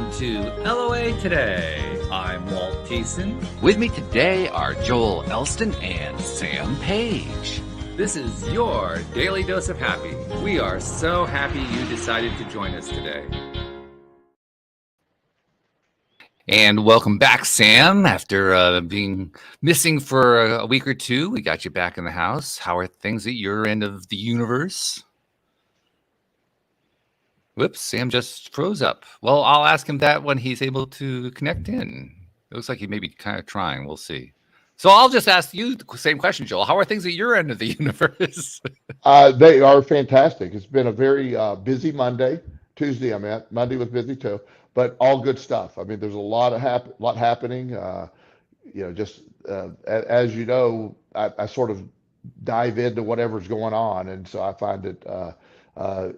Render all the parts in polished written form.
Welcome to LOA Today. I'm Walt Thiessen. With me today are Joel Elston and Sam Page. This is your Daily Dose of Happy. We are so happy you decided to join us today. And welcome back, Sam. After being missing for a week or two, we got you back in the house. How are things at your end of the universe? Whoops, Sam just froze up. Well, I'll ask him that when he's able to connect in. It looks like he may be kind of trying. We'll see. So I'll just ask you the same question, Joel. How are things at your end of the universe? They are fantastic. It's been a very busy Monday. Tuesday, Monday was busy too, but all good stuff. I mean, there's a lot happening. As you know, I sort of dive into whatever's going on, and so I find it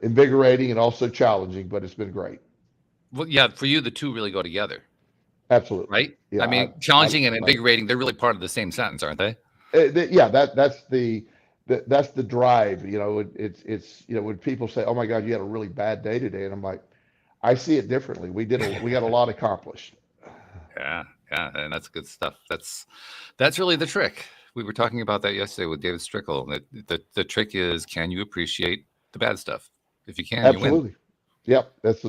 invigorating and also challenging. But it's been great. Well, yeah, for you, the two really go together. Absolutely. Right? Yeah, I mean, challenging and invigorating, they're really part of the same sentence, aren't they? Yeah, that's the drive. It's when people say, "Oh my God, you had a really bad day today," and I'm like, I see it differently. We got a lot accomplished. Yeah, and that's good stuff. That's really the trick. We were talking about that yesterday with David Strickle. The trick is, can you appreciate the bad stuff? If you can, Absolutely. you win. Yep, that's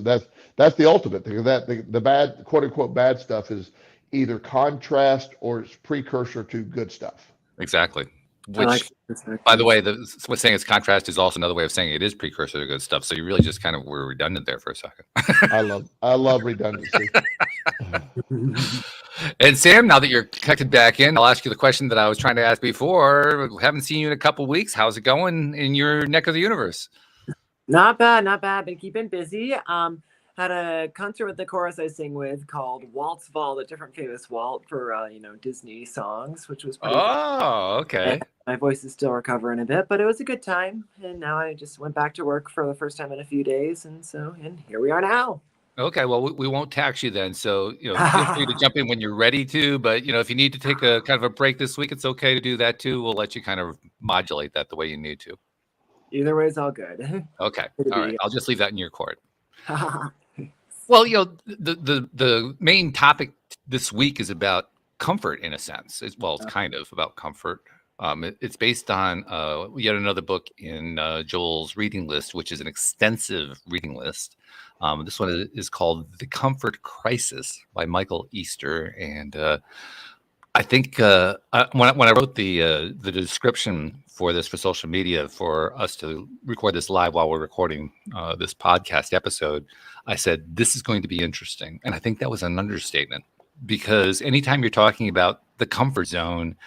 the ultimate thing. The bad, quote unquote, bad stuff is either contrast or it's precursor to good stuff. Exactly. Which, by the way, what's saying it's contrast is also another way of saying it is precursor to good stuff. So you really just kind of were redundant there for a second. I love redundancy. And Sam, now that you're connected back in, I'll ask you the question that I was trying to ask before. Haven't seen you in a couple of weeks. How's it going in your neck of the universe? Not bad. Been keeping busy. Had a concert with the chorus I sing with called Walt's Vault, a different famous Walt for Disney songs, which was pretty fun. Okay. And my voice is still recovering a bit, but it was a good time. And now I just went back to work for the first time in a few days, and here we are now. Okay, well, we won't tax you then. So, feel free to jump in when you're ready to. But, if you need to take a kind of a break this week, it's okay to do that too. We'll let you kind of modulate that the way you need to. Either way is all good. Okay. All right. I'll just leave that in your court. Well, the main topic this week is about comfort in a sense. It's kind of about comfort. It's based on yet another book in Joel's reading list, which is an extensive reading list. This one is called The Comfort Crisis by Michael Easter. And I think when I wrote the description for this for social media for us to record this live while we're recording this podcast episode, I said, this is going to be interesting. And I think that was an understatement, because anytime you're talking about the comfort zone,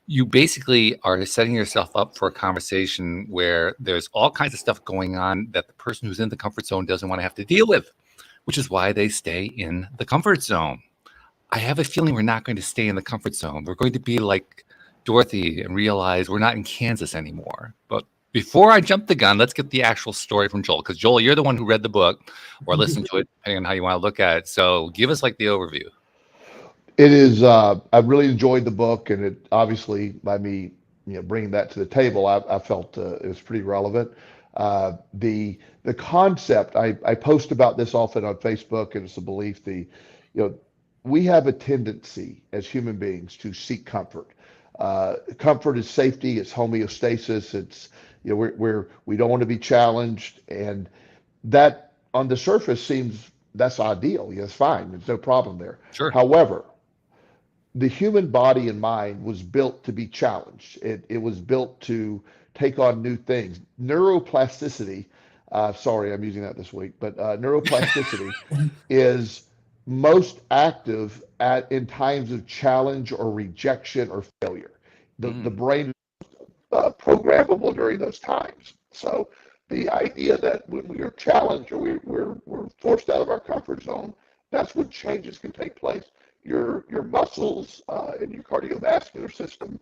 you basically are setting yourself up for a conversation where there's all kinds of stuff going on that the person who's in the comfort zone doesn't want to have to deal with, which is why they stay in the comfort zone. I have a feeling we're not going to stay in the comfort zone. We're going to be like Dorothy and realize we're not in Kansas anymore. But before I jump the gun, let's get the actual story from Joel, because Joel, you're the one who read the book or listened to it, depending on how you want to look at it. So give us like the overview. It is. I really enjoyed the book, and it obviously by me, bringing that to the table, I felt it was pretty relevant. The concept I post about this often on Facebook, and it's a belief. We have a tendency as human beings to seek comfort. Comfort is safety. It's homeostasis. It's we don't want to be challenged, and that on the surface seems that's ideal. It's fine. There's no problem there. Sure. However, the human body and mind was built to be challenged. It was built to take on new things. Neuroplasticity, sorry, I'm using that this week, but neuroplasticity is most active in times of challenge or rejection or failure. The brain is programmable during those times. So the idea that when we are challenged or we're forced out of our comfort zone, that's when changes can take place. Your muscles and your cardiovascular system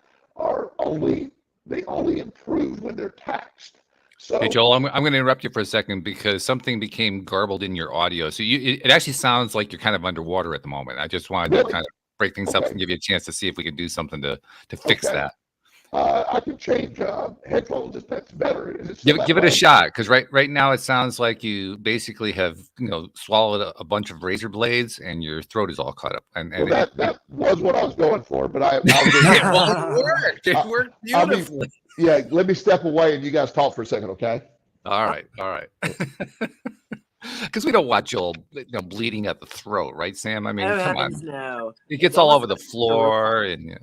only improve when they're taxed. So, hey Joel, I'm going to interrupt you for a second because something became garbled in your audio. So it actually sounds like you're kind of underwater at the moment. I just wanted to kind of break things up and give you a chance to see if we can do something to fix that. I can change headphones if that's better. Is it still that Give it a way? shot, because right now it sounds like you basically have swallowed a bunch of razor blades and your throat is all cut up. And Well, that was what I was going for, but I'll just, well, it worked. It worked I mean, beautifully. yeah. Let me step away and you guys talk for a second, okay? All right. Because we don't want Joel bleeding at the throat, right, Sam? I mean, Oh, come on. heavens no. It gets That all was over the floor, and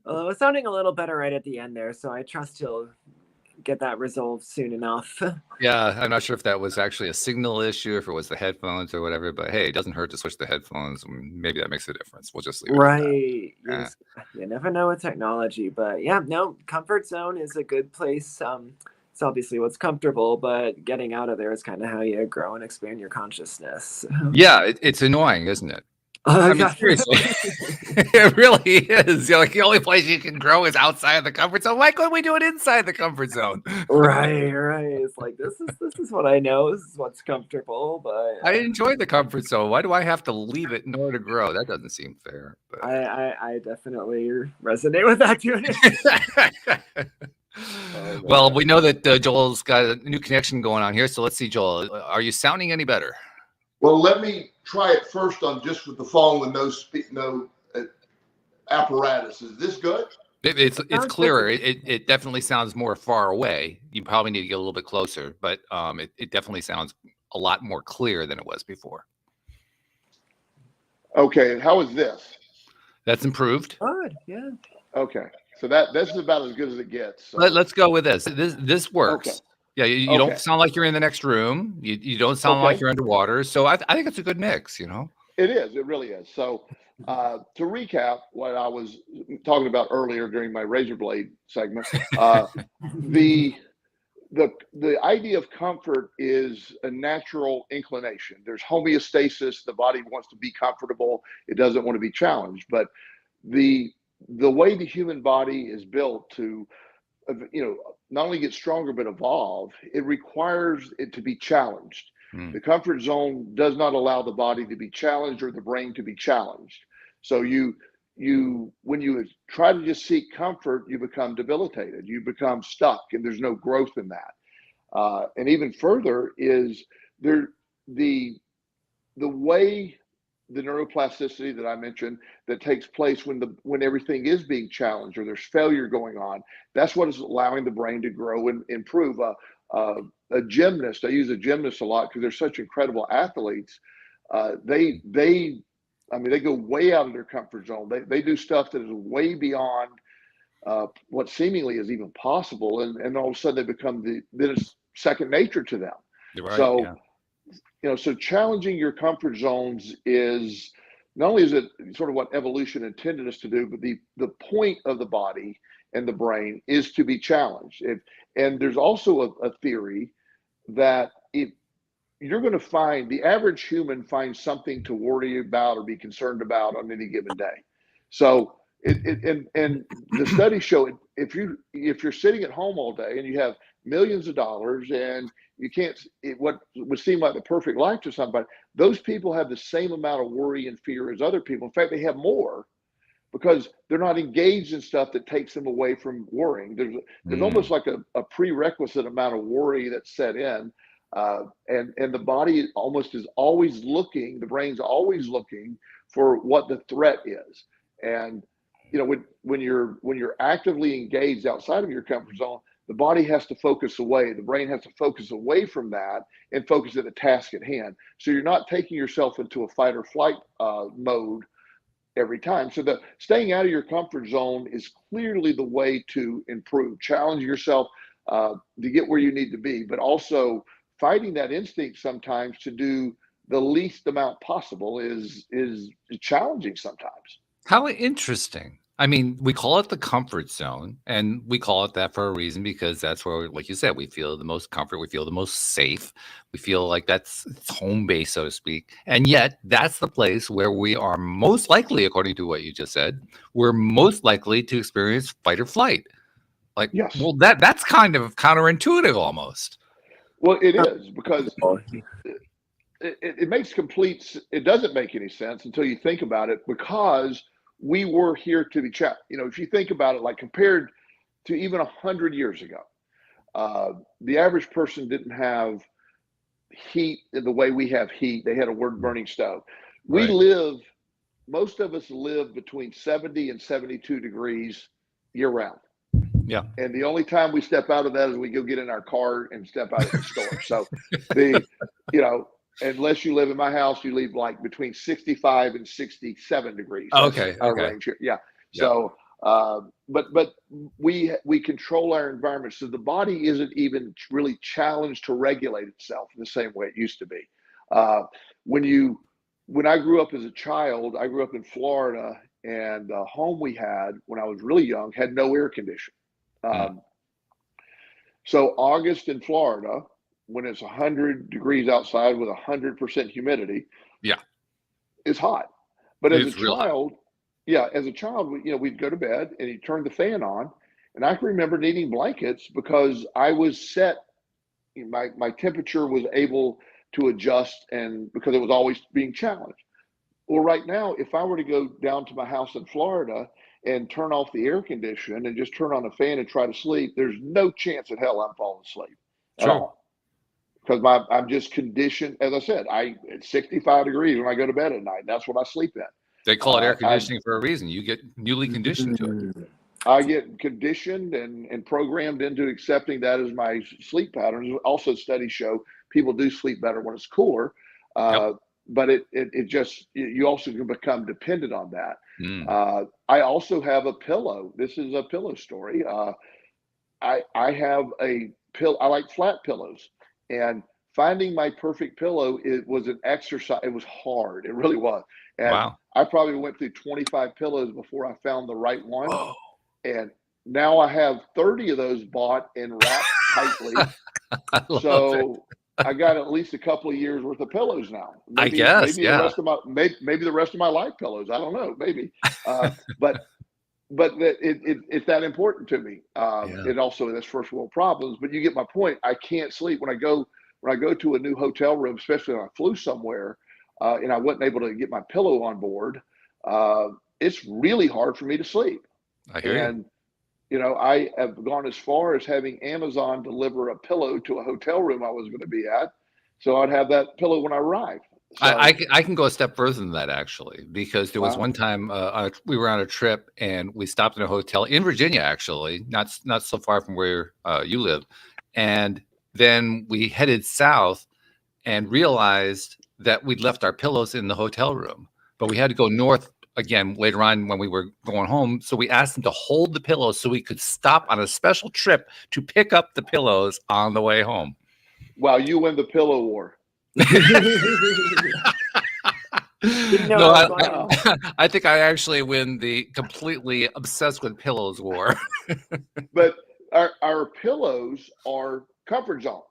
Well, it was sounding a little better right at the end there, so I trust he'll get that resolved soon enough. yeah, I'm not sure if that was actually a signal issue, if it was the headphones or whatever. But hey, it doesn't hurt to switch the headphones. Maybe that makes a difference. We'll just leave it at that. Right. Yes. You never know with technology, but yeah, no, comfort zone is a good place. It's obviously what's comfortable, but getting out of there is kind of how you grow and expand your consciousness. Yeah, it's annoying, isn't it? I mean, seriously, it really is. Like the only place you can grow is outside of the comfort zone. Why couldn't we do it inside the comfort zone? Right. It's like this is what I know. This is what's comfortable, but I enjoy the comfort zone. Why do I have to leave it in order to grow? That doesn't seem fair. But... I definitely resonate with that too. Well, we know that Joel's got a new connection going on here. So let's see, Joel. Are you sounding any better? Well, let me try it first on just with the phone with no apparatus. Is this good? It's clearer. It definitely sounds more far away. You probably need to get a little bit closer, but it definitely sounds a lot more clear than it was before. Okay, and how is this? That's improved. Good, yeah. Okay, so this is about as good as it gets. So. Let's go with this. This works. Okay. Yeah, you don't sound like you're in the next room. You don't sound like you're underwater. So I think it's a good mix, It is. It really is. So to recap what I was talking about earlier during my razor blade segment, the idea of comfort is a natural inclination. There's homeostasis. The body wants to be comfortable. It doesn't want to be challenged. But the way the human body is built to not only get stronger but evolve, it requires it to be challenged. The comfort zone does not allow the body to be challenged or the brain to be challenged. So when you try to just seek comfort, you become debilitated, you become stuck, and there's no growth in that. And even further is the way the neuroplasticity that I mentioned that takes place when everything is being challenged or there's failure going on. That's what is allowing the brain to grow and improve. A gymnast, I use a gymnast a lot because they're such incredible athletes. They go way out of their comfort zone. They do stuff that is way beyond what seemingly is even possible, and all of a sudden they become then it's second nature to them. Right, so. So challenging your comfort zones is not only is it sort of what evolution intended us to do, but the point of the body and the brain is to be challenged. And there's also a theory that you're going to find the average human finds something to worry about or be concerned about on any given day. So and the studies show if you're sitting at home all day and you have millions of dollars and you can't, what would seem like the perfect life to somebody, those people have the same amount of worry and fear as other people. In fact, they have more because they're not engaged in stuff that takes them away from worrying. There's almost like a prerequisite amount of worry that's set in. And the body almost is always looking, the brain's always looking for what the threat is. And, when you're actively engaged outside of your comfort zone, the body has to focus away. The brain has to focus away from that and focus at the task at hand. So you're not taking yourself into a fight or flight mode every time. So staying out of your comfort zone is clearly the way to improve. Challenge yourself to get where you need to be, but also fighting that instinct sometimes to do the least amount possible is challenging sometimes. How interesting. I mean, we call it the comfort zone, and we call it that for a reason, because that's where, like you said, we feel the most comfort, we feel the most safe, we feel like it's home base, so to speak. And yet that's the place where we are most likely, according to what you just said, we're most likely to experience fight or flight. Like, yes. Well, that's kind of counterintuitive almost. Well, it is, because it doesn't make any sense until you think about it, because we were here to be challenged. If you think about it, like compared to even 100 years ago, the average person didn't have heat in the way we have heat. They had a wood burning stove. Right. Most of us live between 70 and 72 degrees year round. Yeah. And the only time we step out of that is we go get in our car and step out of the store. So unless you live in my house, you leave like between 65 and 67 degrees. That's Okay. our Okay. range here. Yeah. Yeah. So, but we control our environment. So the body isn't even really challenged to regulate itself in the same way it used to be. When I grew up as a child, I grew up in Florida, and the home we had when I was really young had no air conditioning. So August in Florida, when it's 100 degrees outside with 100% humidity, Yeah. it's hot. But as a It's real hot. child, we'd go to bed and he'd turn the fan on, and I can remember needing blankets because I was set. My temperature was able to adjust, and because it was always being challenged. Well, right now, if I were to go down to my house in Florida and turn off the air condition and just turn on a fan and try to sleep, there's no chance in hell I'm falling asleep at Sure. all. Because I'm just conditioned. As I said, it's 65 degrees when I go to bed at night. That's what I sleep in. They call it air conditioning for a reason. You get newly conditioned to it. I get conditioned and programmed into accepting that as my sleep patterns. Also, studies show people do sleep better when it's cooler. But it just, you also can become dependent on that. I also have a pillow. This is a pillow story. I have a pillow. I like flat pillows, and finding my perfect pillow, it was an exercise. It was hard. It really was. And Wow. I probably went through 25 pillows before I found the right one. Whoa. And now I have 30 of those bought and wrapped tightly. I love it. So I got at least a couple of years worth of pillows now. I guess, maybe yeah. the rest of maybe the rest of my life pillows. I don't know, maybe. But it's that important to me. It also has first world problems. But you get my point. I can't sleep when I go to a new hotel room, especially when I flew somewhere, and I wasn't able to get my pillow on board. It's really hard for me to sleep. I hear you. I have gone as far as having Amazon deliver a pillow to a hotel room I was going to be at, so I'd have that pillow when I arrived. So, I can go a step further than that, actually, because there was one time we were on a trip and we stopped in a hotel in Virginia, actually, not so far from where you live, and then we headed south and realized that we'd left our pillows in the hotel room, but we had to go north again later on when we were going home. So we asked them to hold the pillows so we could stop on a special trip to pick up the pillows on the way home. Wow, you win the pillow war. I think I actually win the completely obsessed with pillows war. But our pillows are comfort zones.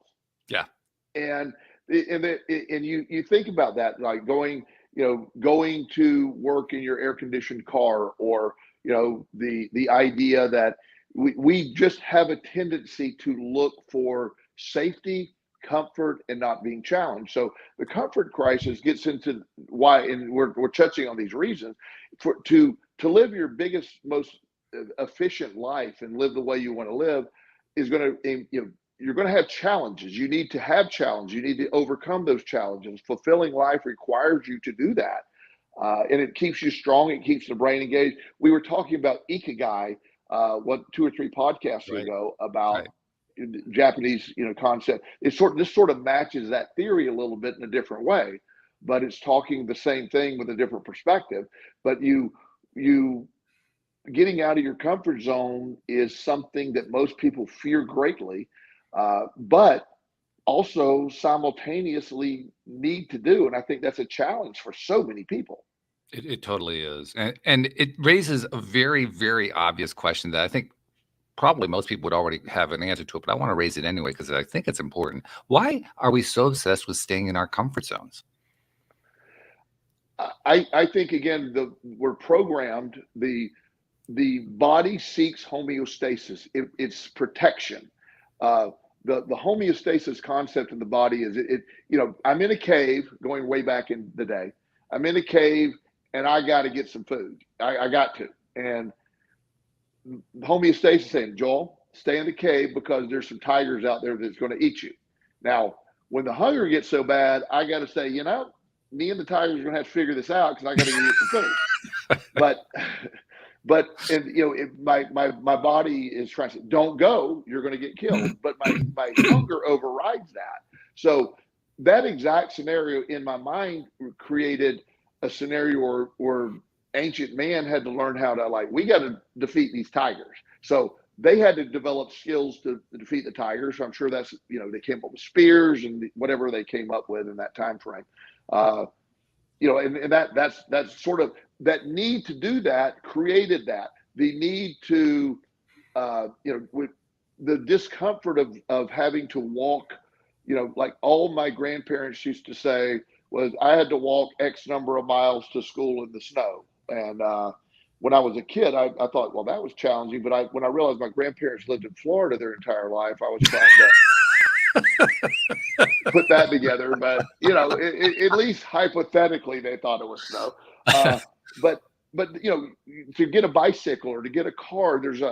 Yeah. And you think about that, like going to work in your air conditioned car, or the idea that we just have a tendency to look for safety, comfort, and not being challenged. So the comfort crisis gets into why, and we're touching on these reasons to live your biggest, most efficient life and live the way you want to live is going to, you're going to have challenges. You need to have challenges. You need to overcome those challenges. Fulfilling life requires you to do that. And it keeps you strong. It keeps the brain engaged. We were talking about Ikigai, 2 or 3 podcasts ago about Japanese, concept. This sort of matches that theory a little bit in a different way, but it's talking the same thing with a different perspective. But you getting out of your comfort zone is something that most people fear greatly, but also simultaneously need to do. And I think that's a challenge for so many people. It totally is. And it raises a very, very obvious question that I think probably most people would already have an answer to it, but I want to raise it anyway because I think it's important. Why are we so obsessed with staying in our comfort zones? I think, again, we're programmed. The body seeks homeostasis. It's protection. The homeostasis concept in the body is I'm in a cave, going way back in the day. I'm in a cave and I got to get some food. I got to. And homie Stacy saying, Joel, stay in the cave because there's some tigers out there that's going to eat you. Now, when the hunger gets so bad, I got to say, me and the tigers are going to have to figure this out because I got to get some food. But my body is trying to say, don't go, you're going to get killed. But my hunger overrides that. So that exact scenario in my mind created a scenario where ancient man had to learn how to we got to defeat these tigers. So they had to develop skills to defeat the tigers. So I'm sure that's, they came up with spears and whatever they came up with in that time frame. And that's sort of that need to do that created that. The need to, with the discomfort of having to walk, like all my grandparents used to say was I had to walk X number of miles to school in the snow. And when I was a kid, I thought, well, that was challenging. But when I realized my grandparents lived in Florida their entire life, I was trying to put that together. But, at least hypothetically, they thought it was snow. But to get a bicycle or to get a car, there's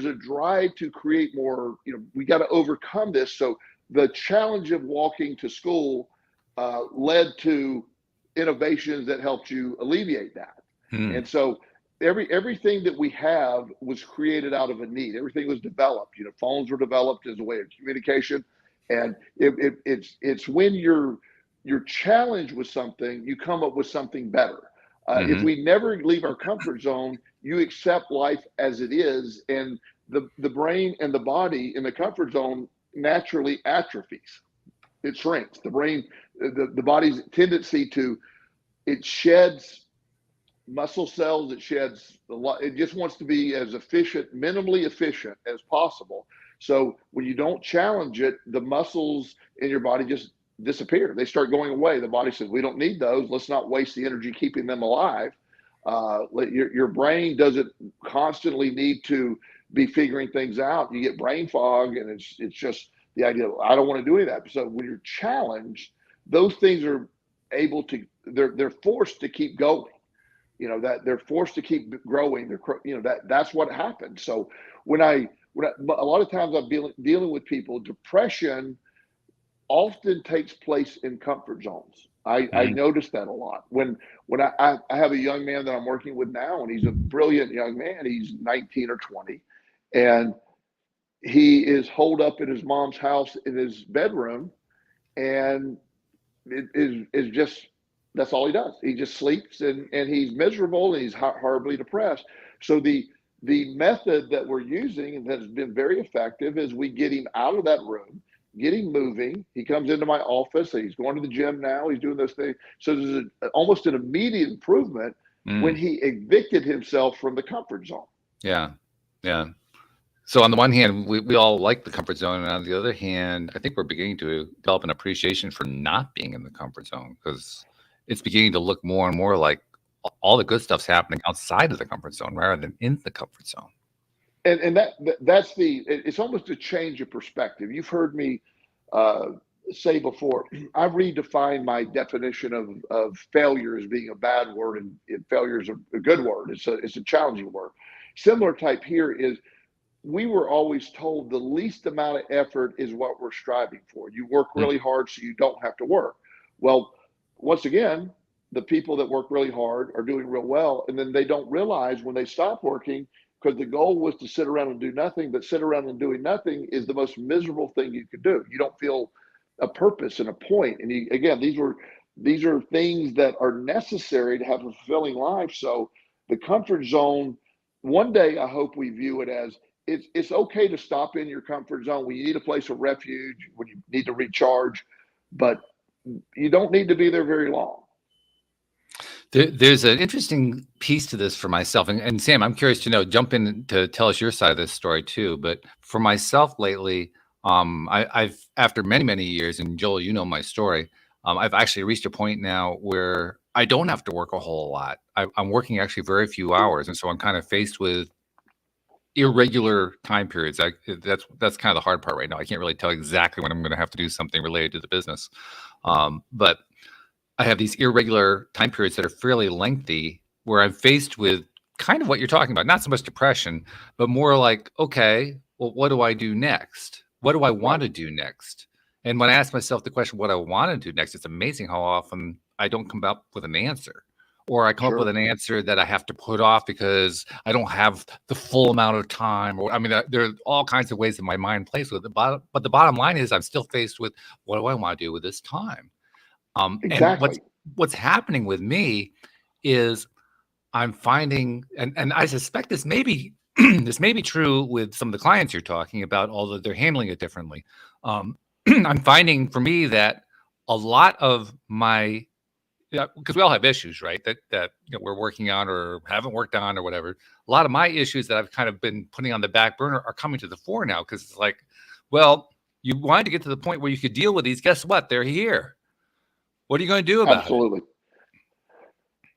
a drive to create more, we got to overcome this. So the challenge of walking to school led to innovations that helped you alleviate that. And so everything that we have was created out of a need. Everything was developed. Phones were developed as a way of communication, and it's when you're challenged with something, you come up with something better. If we never leave our comfort zone, you accept life as it is, and the brain and the body in the comfort zone naturally atrophies. It shrinks. The brain, the body's tendency it sheds muscle cells, it sheds a lot. It just wants to be as efficient, minimally efficient as possible. So when you don't challenge it, the muscles in your body just disappear. They start going away. The body says, we don't need those. Let's not waste the energy keeping them alive. Your brain doesn't constantly need to be figuring things out. You get brain fog, and it's just the idea of, I don't want to do any of that. So when you're challenged, those things are able to, they're forced to keep going. That they're forced to keep growing. That's what happens. So when a lot of times I'm dealing with people, depression often takes place in comfort zones. I notice that a lot. When I have a young man that I'm working with now, and he's a brilliant young man. He's 19 or 20, and he is holed up in his mom's house in his bedroom, and it is just, that's all he does. He just sleeps, and he's miserable, and he's horribly depressed. So the method that we're using, and that has been very effective, is we get him out of that room, get him moving. He comes into my office. He's going to the gym now. He's doing those things. So there's almost an immediate improvement when he evicted himself from the comfort zone. Yeah. So on the one hand, we all like the comfort zone, and on the other hand, I think we're beginning to develop an appreciation for not being in the comfort zone, because it's beginning to look more and more like all the good stuff's happening outside of the comfort zone rather than in the comfort zone. And it's almost a change of perspective. You've heard me say before, I've redefined my definition of failure as being a bad word, and failure is a good word. It's a challenging word. Similar type here is, we were always told the least amount of effort is what we're striving for. You work really hard so you don't have to work. Well, once again, the people that work really hard are doing real well, and then they don't realize when they stop working, because the goal was to sit around and do nothing, but sit around and doing nothing is the most miserable thing you could do. You don't feel a purpose and a point. And again, these are things that are necessary to have a fulfilling life. So the comfort zone, one day I hope we view it as, it's okay to stop in your comfort zone when you need a place of refuge, when you need to recharge, but you don't need to be there very long. There's an interesting piece to this for myself. And Sam, I'm curious to know, jump in to tell us your side of this story too. But for myself lately, I've, after many, many years, and Joel, you know my story, I've actually reached a point now where I don't have to work a whole lot. I'm working actually very few hours. And so I'm kind of faced with irregular time periods. That's kind of the hard part right now. I can't really tell exactly when I'm going to have to do something related to the business. But I have these irregular time periods that are fairly lengthy, where I'm faced with kind of what you're talking about, not so much depression, but more like, okay, well, what do I do next? What do I want to do next? And when I ask myself the question, what I want to do next, it's amazing how often I don't come up with an answer, or I come up with an answer that I have to put off because I don't have the full amount of time. Or I mean, there are all kinds of ways that my mind plays with it. But the bottom line is, I'm still faced with, what do I want to do with this time? Exactly. And what's happening with me is I'm finding, and I suspect this may be this may be true with some of the clients you're talking about, although they're handling it differently. I'm finding for me that a lot of my, because we all have issues, right? That we're working on or haven't worked on or whatever. A lot of my issues that I've kind of been putting on the back burner are coming to the fore now, because it's like, well, you wanted to get to the point where you could deal with these. Guess what? They're here. What are you going to do about Absolutely.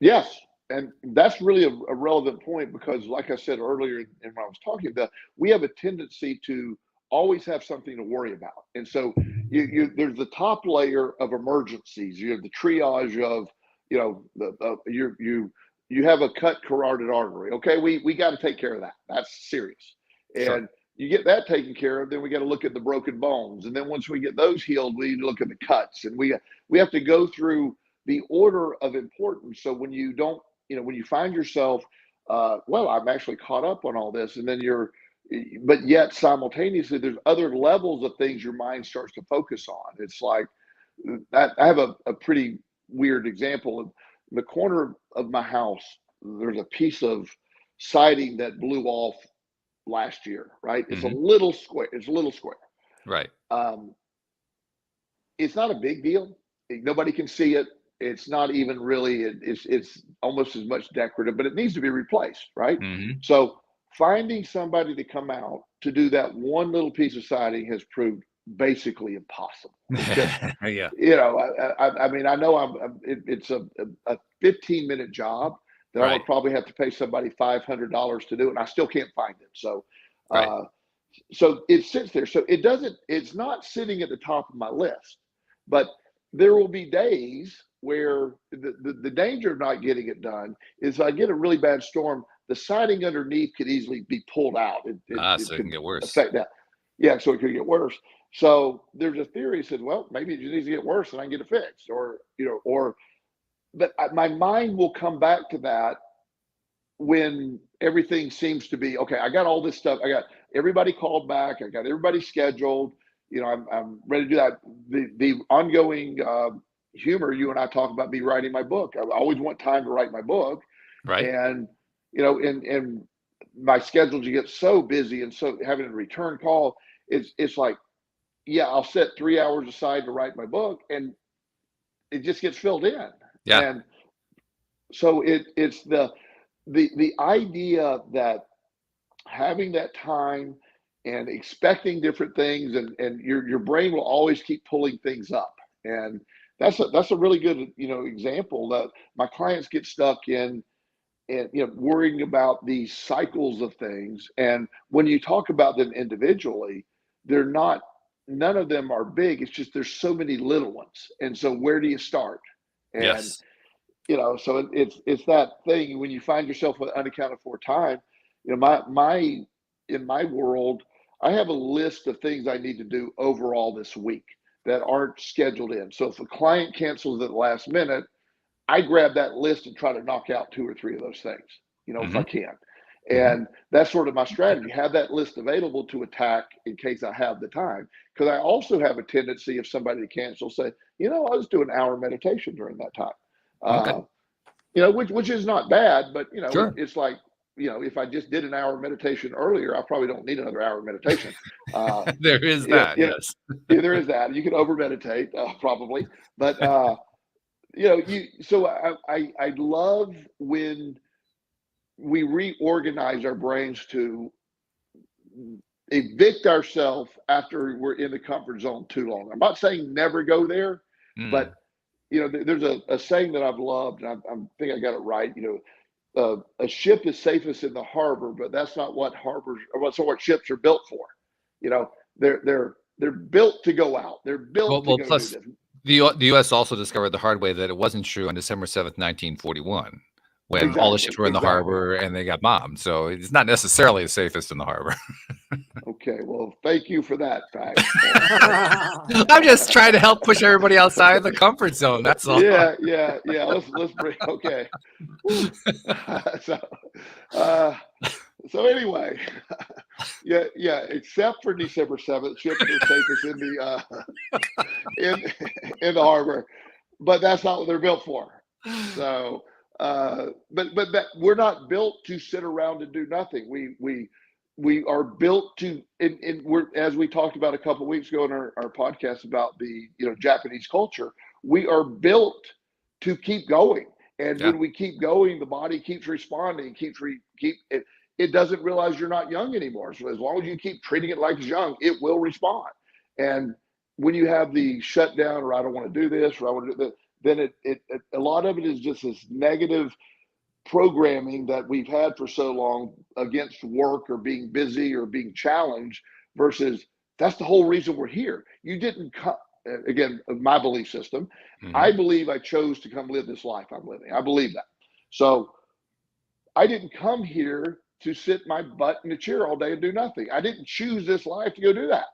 Yes. And that's really a relevant point, because like I said earlier, and when I was talking about, we have a tendency to always have something to worry about. And so there's the top layer of emergencies. You have the triage of, you have a cut carotid artery. Okay, we got to take care of that. That's serious. Sure. And you get that taken care of, then we got to look at the broken bones. And then once we get those healed, we need to look at the cuts. And we have to go through the order of importance. So when you don't, when you find yourself, well, I'm actually caught up on all this, and then but yet simultaneously, there's other levels of things your mind starts to focus on. It's like, I have a pretty weird example. In the corner of my house, there's a piece of siding that blew off last year, right? It's a little square. Right. It's not a big deal. Nobody can see it. It's not even really, it's almost as much decorative, but it needs to be replaced, right? So finding somebody to come out to do that one little piece of siding has proved basically impossible. Just, Yeah. I mean, I know it's a 15-minute job that I would probably have to pay somebody $500 to do, and I still can't find it. So, so it sits there. So it's not sitting at the top of my list, but there will be days where the danger of not getting it done is, I get a really bad storm, the siding underneath could easily be pulled out. So it can get worse. Affect that. Yeah, so it could get worse. So there's a theory that says, well, maybe it just needs to get worse and I can get it fixed, but my mind will come back to that when everything seems to be okay. I got all this stuff. I got everybody called back. I got everybody scheduled. I'm ready to do that. The ongoing humor you and I talk about me writing my book. I always want time to write my book, right? And and my schedule to get so busy, and so having a return call, it's like, yeah, I'll set 3 hours aside to write my book, and it just gets filled in. Yeah. And so it's the idea that having that time and expecting different things, and your brain will always keep pulling things up. And that's a really good, example that my clients get stuck in, and worrying about these cycles of things. And when you talk about them individually, none of them are big. It's just there's so many little ones. And so where do you start? And yes. So it's that thing when you find yourself with unaccounted for time. In my world, I have a list of things I need to do overall this week that aren't scheduled in. So if a client cancels at the last minute, I grab that list and try to knock out 2 or 3 of those things, if I can. And that's sort of my strategy. Have that list available to attack in case I have the time. Because I also have a tendency, if somebody cancels, say, I'll just do an hour meditation during that time. Which is not bad, but sure. It's like, if I just did an hour meditation earlier, I probably don't need another hour meditation. There is that, yes. There is that. You can over meditate, probably, but so I love when we reorganize our brains to evict ourselves after we're in the comfort zone too long. I'm not saying never go there, but there's a saying that I've loved, and I think I got it right. A ship is safest in the harbor, but that's not what ships are built for. They're built to go out. They're built to go plus, do this. The U.S. also discovered the hard way that it wasn't true on December 7th, 1941, when all the ships Exactly. were in the Exactly. harbor and they got bombed. So it's not necessarily the safest in the harbor. Okay. Well, thank you for that fact. I'm just trying to help push everybody outside the comfort zone. That's all. Yeah. Let's bring. Okay. so, uh, so anyway, yeah. Except for December 7th, ships are safest in the in the harbor, but that's not what they're built for. So, but that we're not built to sit around and do nothing. We are built to, and we're, as we talked about a couple of weeks ago in our podcast about the Japanese culture, we are built to keep going. And Yeah. when we keep going, the body keeps responding, keep it. It doesn't realize you're not young anymore. So as long as you keep treating it like it's young, it will respond. And when you have the shutdown, or I don't want to do this, or I want to do that, then it a lot of it is just this negative programming that we've had for so long against work or being busy or being challenged, versus that's the whole reason we're here. You didn't come, again, my belief system. Mhm. I believe I chose to come live this life I'm living. I believe that. So I didn't come here to sit my butt in a chair all day and do nothing. I didn't choose this life to go do that.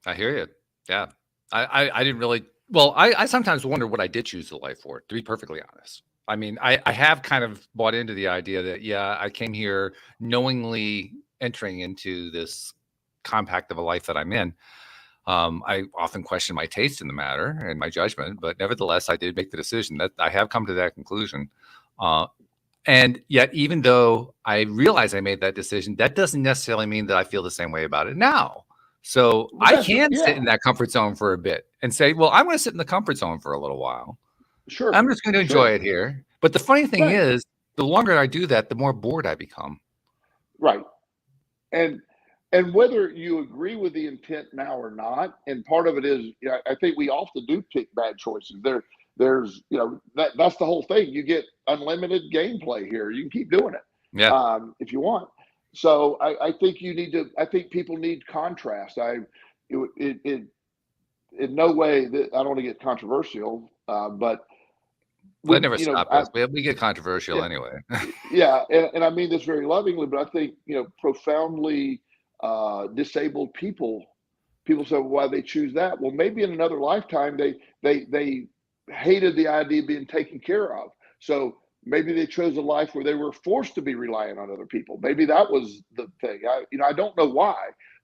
I hear you. Yeah. I didn't really, well, I sometimes wonder what I did choose the life for, to be perfectly honest. I mean, I have kind of bought into the idea that, yeah, I came here knowingly entering into this compact of a life that I'm in. I often question my taste in the matter and my judgment, but nevertheless, I did make the decision that I have come to that conclusion. And yet, even though I realize I made that decision, that doesn't necessarily mean that I feel the same way about it now. So I can sit in that comfort zone for a bit and say, well, I'm going to sit in the comfort zone for a little while. Sure. I'm just going to enjoy it here. But the funny thing Right. is, the longer I do that, the more bored I become. Right. And whether you agree with the intent now or not, and part of it is, I think we often do pick bad choices. There's that's the whole thing. You get unlimited gameplay here. You can keep doing it, Yeah. if you want. So I think you need to. I think people need contrast. In no way that I don't want to get controversial, but That never stopped us. We get controversial anyway. Yeah, and I mean this very lovingly, but I think profoundly disabled people say, well, why they choose that? Well, maybe in another lifetime they hated the idea of being taken care of. So maybe they chose a life where they were forced to be reliant on other people. Maybe that was the thing. I don't know why,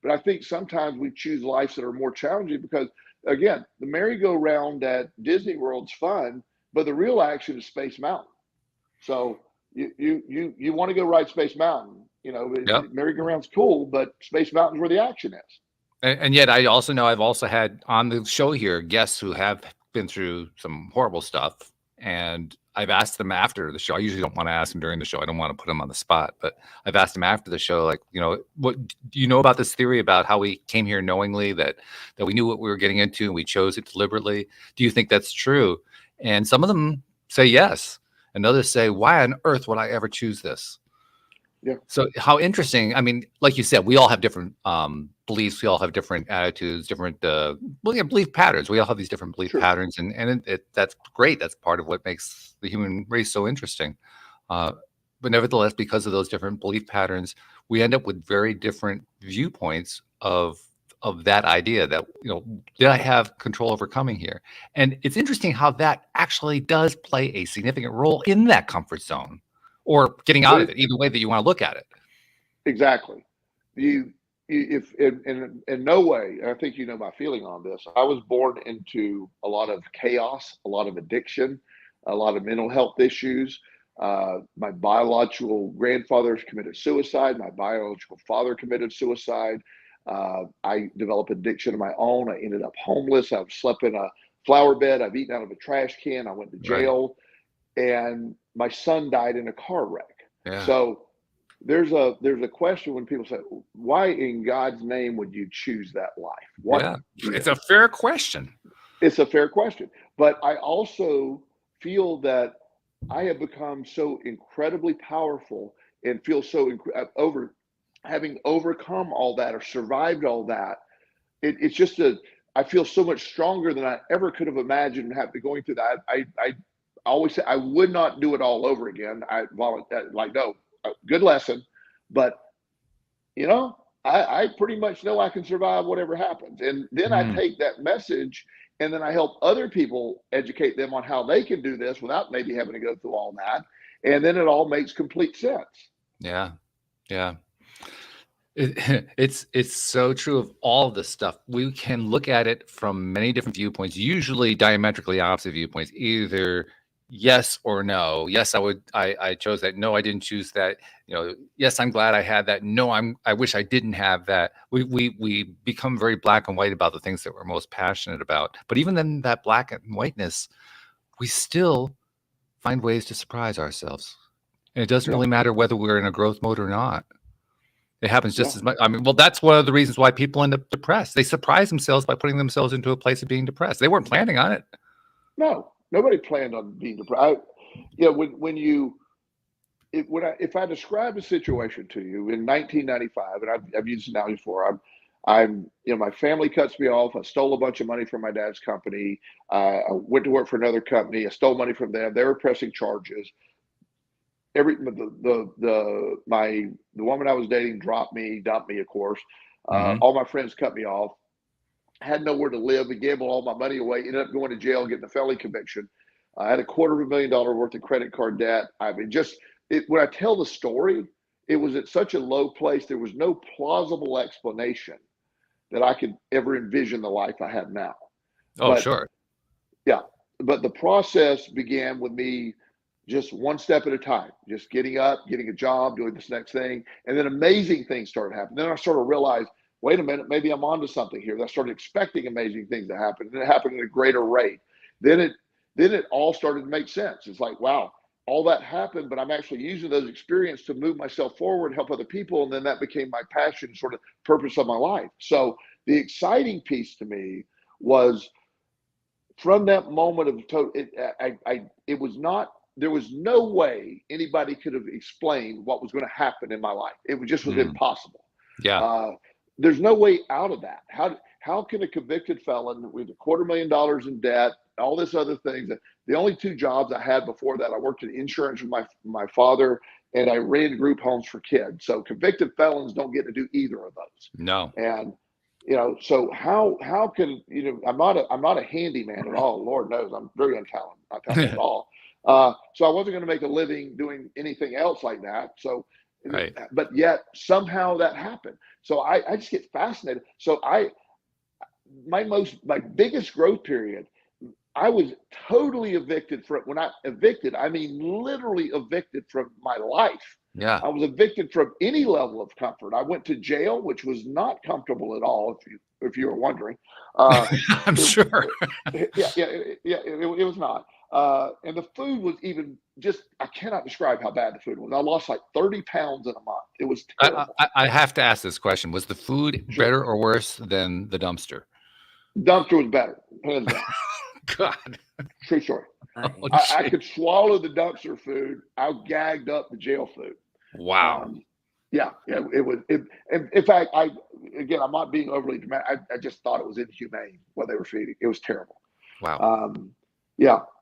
but I think sometimes we choose lives that are more challenging because, again, the merry-go-round at Disney World's fun, but the real action is Space Mountain. So you want to go ride Space Mountain. Yep. Merry-go-round's cool, but Space Mountain's where the action is. And yet I also know I've also had on the show here guests who have been through some horrible stuff. And I've asked them after the show. I usually don't want to ask them during the show. I don't want to put them on the spot, but I've asked them after the show, like, what do you know about this theory about how we came here knowingly, that we knew what we were getting into and we chose it deliberately? Do you think that's true? And some of them say yes, and others say, why on earth would I ever choose this? Yeah. So how interesting. I mean, like you said, we all have different beliefs. We all have different attitudes, different belief patterns. We all have these different belief patterns, and that's great. That's part of what makes the human race so interesting. But nevertheless, because of those different belief patterns, we end up with very different viewpoints of that idea that, did I have control over coming here? And it's interesting how that actually does play a significant role in that comfort zone. Or getting out of it, either way that you want to look at it. Exactly. If in no way, I think my feeling on this. I was born into a lot of chaos, a lot of addiction, a lot of mental health issues. My biological grandfather committed suicide. My biological father committed suicide. I developed addiction of my own. I ended up homeless. I've slept in a flower bed. I've eaten out of a trash can. I went to jail. And my son died in a car wreck. Yeah. So there's a question when people say, why in God's name would you choose that life? It's a fair question. It's a fair question. But I also feel that I have become so incredibly powerful and feel so having overcome all that or survived all that. It's just I feel so much stronger than I ever could have imagined going through that. always say I would not do it all over again. Like, no, good lesson, but you know, I pretty much know I can survive whatever happens. And then I Mm, take that message and then I help other people, educate them on how they can do this without maybe having to go through all that. And then it all makes complete sense. yeah. Yeah. It's so true of all this stuff. We can look at it from many different viewpoints, usually diametrically opposite viewpoints, either yes or no. Yes, I chose that. No, I didn't choose that. Yes, I'm glad I had that. No, I wish I didn't have that. We become very black and white about the things that we're most passionate about. But even then, that black and whiteness, we still find ways to surprise ourselves. And it doesn't Yeah. really matter whether we're in a growth mode or not. It happens just Yeah. as much. I mean, well, that's one of the reasons why people end up depressed. They surprise themselves by putting themselves into a place of being depressed. They weren't planning on it. No, nobody planned on being depressed. If I describe a situation to you in 1995, and I've used this analogy before, my family cuts me off. I stole a bunch of money from my dad's company. I went to work for another company. I stole money from them. They were pressing charges. The woman I was dating dumped me, of course. Hmm. All my friends cut me off. Had nowhere to live. I gambled all my money away. Ended up going to jail, getting a felony conviction. I had $250,000 worth of credit card debt. I mean, when I tell the story, it was at such a low place. There was no plausible explanation that I could ever envision the life I have now. Oh, But sure. yeah, but the process began with me just one step at a time, just getting up, getting a job, doing this next thing. And then amazing things started happening. Then I sort of realized, wait a minute, maybe I'm onto something here. I started expecting amazing things to happen. And it happened at a greater rate. Then it all started to make sense. It's like, wow, all that happened, but I'm actually using those experiences to move myself forward, help other people. And then that became my passion, sort of purpose of my life. So the exciting piece to me was from that moment of it was not, there was no way anybody could have explained what was going to happen in my life. It was Mm, impossible. yeah. There's no way out of that. How can a convicted felon with $250,000 in debt, all this other things? The only two jobs I had before that, I worked in insurance with my father, and I ran group homes for kids. So convicted felons don't get to do either of those. No. And so how can I'm not a handyman at all. Lord knows I'm very untalented, not talented at all. So I wasn't going to make a living doing anything else like that. So, Right. but yet somehow that happened. So I just get fascinated. So my biggest growth period, I was totally evicted from, when I evicted, I mean literally evicted from my life. Yeah. I was evicted from any level of comfort. I went to jail, which was not comfortable at all, if you were wondering. I'm sure. It was not. And the food was even just, I cannot describe how bad the food was. I lost like 30 pounds in a month. It was terrible. I have to ask this question. Was the food Sure. better or worse than the dumpster? Dumpster was better, hands down. God. True story. Oh, I gee. could swallow the dumpster food. I gagged up the jail food. Wow. It was. In fact, I'm not being overly dramatic. I just thought it was inhumane what they were feeding. It was terrible. Wow.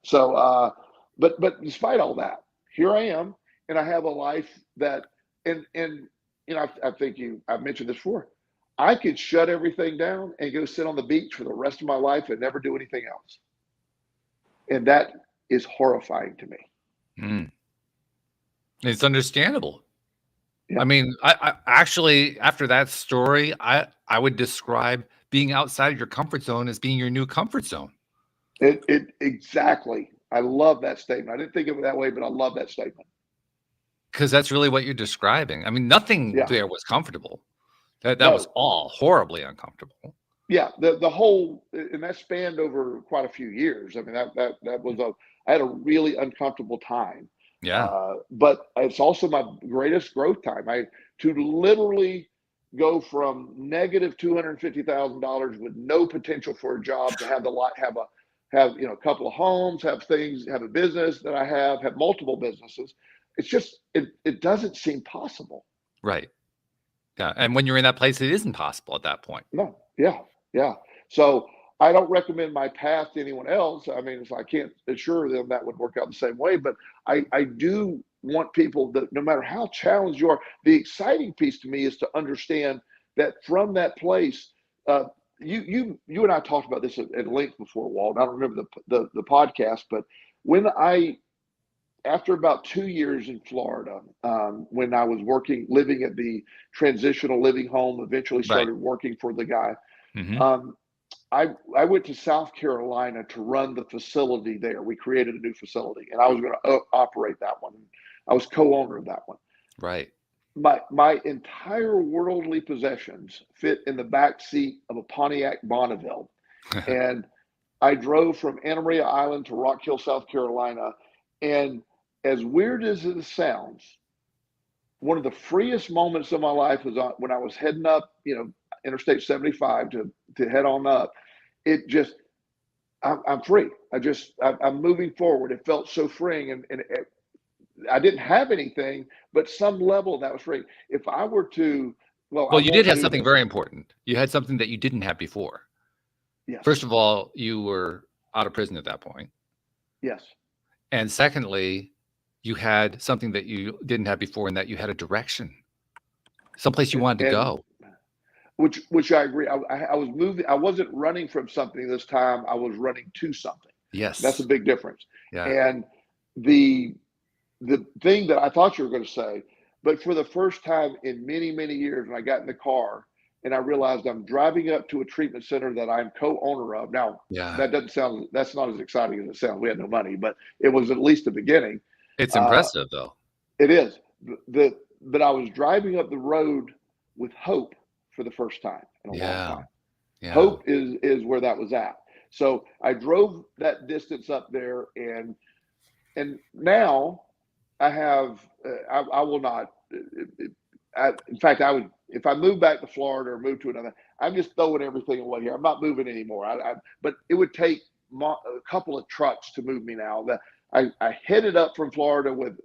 So, but despite all that, here I am, and I have a life that, and I think I've mentioned this before. I could shut everything down and go sit on the beach for the rest of my life and never do anything else, and that is horrifying to me. Mm. It's understandable. Yeah. I mean, I actually, after that story, I would describe being outside of your comfort zone as being your new comfort zone. It exactly. I love that statement. I didn't think of it that way, but I love that statement. Because that's really what you're describing. I mean, nothing Yeah. there was comfortable. That No. was all horribly uncomfortable. Yeah, the whole, and that spanned over quite a few years. I mean, that was I had a really uncomfortable time. Yeah. But it's also my greatest growth time. To literally go from negative $250,000 with no potential for a job to have a couple of homes, have a business that I have multiple businesses. It's just it doesn't seem possible. Right. Yeah. And when you're in that place, it isn't possible at that point. No, yeah. So I don't recommend my path to anyone else. I mean, I can't assure them that would work out the same way, but I do want people that no matter how challenged you are, the exciting piece to me is to understand that from that place, you and I talked about this at length before, Walt. I don't remember the podcast, but when after about 2 years in Florida, when I was living at the transitional living home, eventually started working for the guy. Mm-hmm. I went to South Carolina to run the facility there. We created a new facility, and I was going to operate that one. I was co-owner of that one. Right. My entire worldly possessions fit in the back seat of a Pontiac Bonneville, and I drove from Anna Maria Island to Rock Hill, South Carolina. And as weird as it sounds, one of the freest moments of my life was when I was heading up, Interstate 75 to head on up. It just, I'm free. I'm moving forward. It felt so freeing, and I didn't have anything, but some level of that was free. If I were to, well, you did have something very important. You had something that you didn't have before. Yes. First of all, you were out of prison at that point. Yes. And secondly, you had something that you didn't have before, in that you had a direction, someplace you wanted to go. Which I agree. I was moving. I wasn't running from something this time. I was running to something. Yes. That's a big difference. Yeah. And the thing that I thought you were going to say, but for the first time in many, many years, when I got in the car and I realized I'm driving up to a treatment center that I'm co-owner of. Now, that's not as exciting as it sounds. We had no money, but it was at least the beginning. It's impressive, though. It is. But I was driving up the road with hope for the first time in a long time. Yeah. Hope is where that was at. So I drove that distance up there, and now I have. I will not. In fact, I would, if I move back to Florida or move to another, I'm just throwing everything away here. I'm not moving anymore. But it would take a couple of trucks to move me now. I headed up from Florida with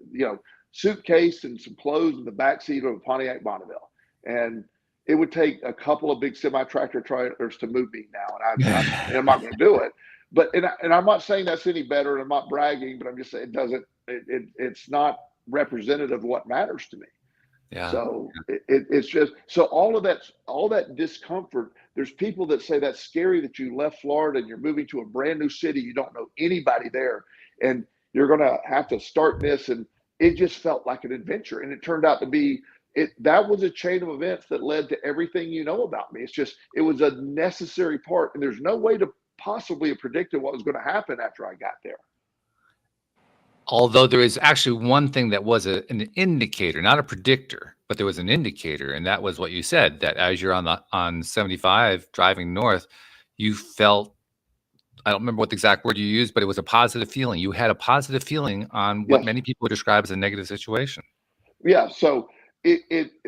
suitcase and some clothes in the backseat of a Pontiac Bonneville, and it would take a couple of big semi-tractor trailers to move me now, and I'm not going to do it. But and I'm not saying that's any better, and I'm not bragging, but I'm just saying it's not representative of what matters to me. Yeah. So it's just all that discomfort. There's people that say that's scary that you left Florida and you're moving to a brand new city. You don't know anybody there, and you're going to have to start this. And it just felt like an adventure, and it turned out to be. That was a chain of events that led to everything you know about me. It was a necessary part, and there's no way to possibly have predicted what was going to happen after I got there. Although there is actually one thing that was an indicator, not a predictor, but there was an indicator, and that was what you said, that as you're on 75 driving north, you felt, I don't remember what the exact word you used, but it was a positive feeling. You had a positive feeling on what many people would describe as a negative situation. Yeah. So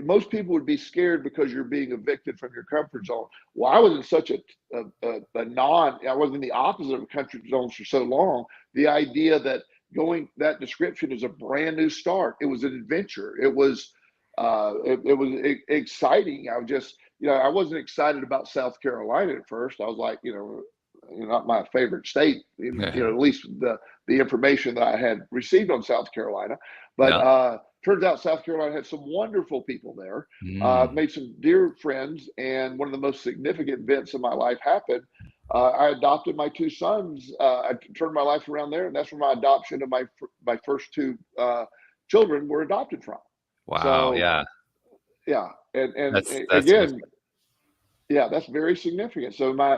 most people would be scared because you're being evicted from your comfort zone. Well, I was in such I was in the opposite of a comfort zone for so long. The idea that that description is a brand new start. It was an adventure. It was exciting. I wasn't excited about South Carolina at first. I was like, not my favorite state, at least the information that I had received on South Carolina, but turns out South Carolina had some wonderful people there. Made some dear friends, and one of the most significant events in my life happened. I adopted my two sons. I turned my life around there, and that's where my adoption of my first two children were adopted from. Wow! So, yeah, and that's again, that's very significant. So my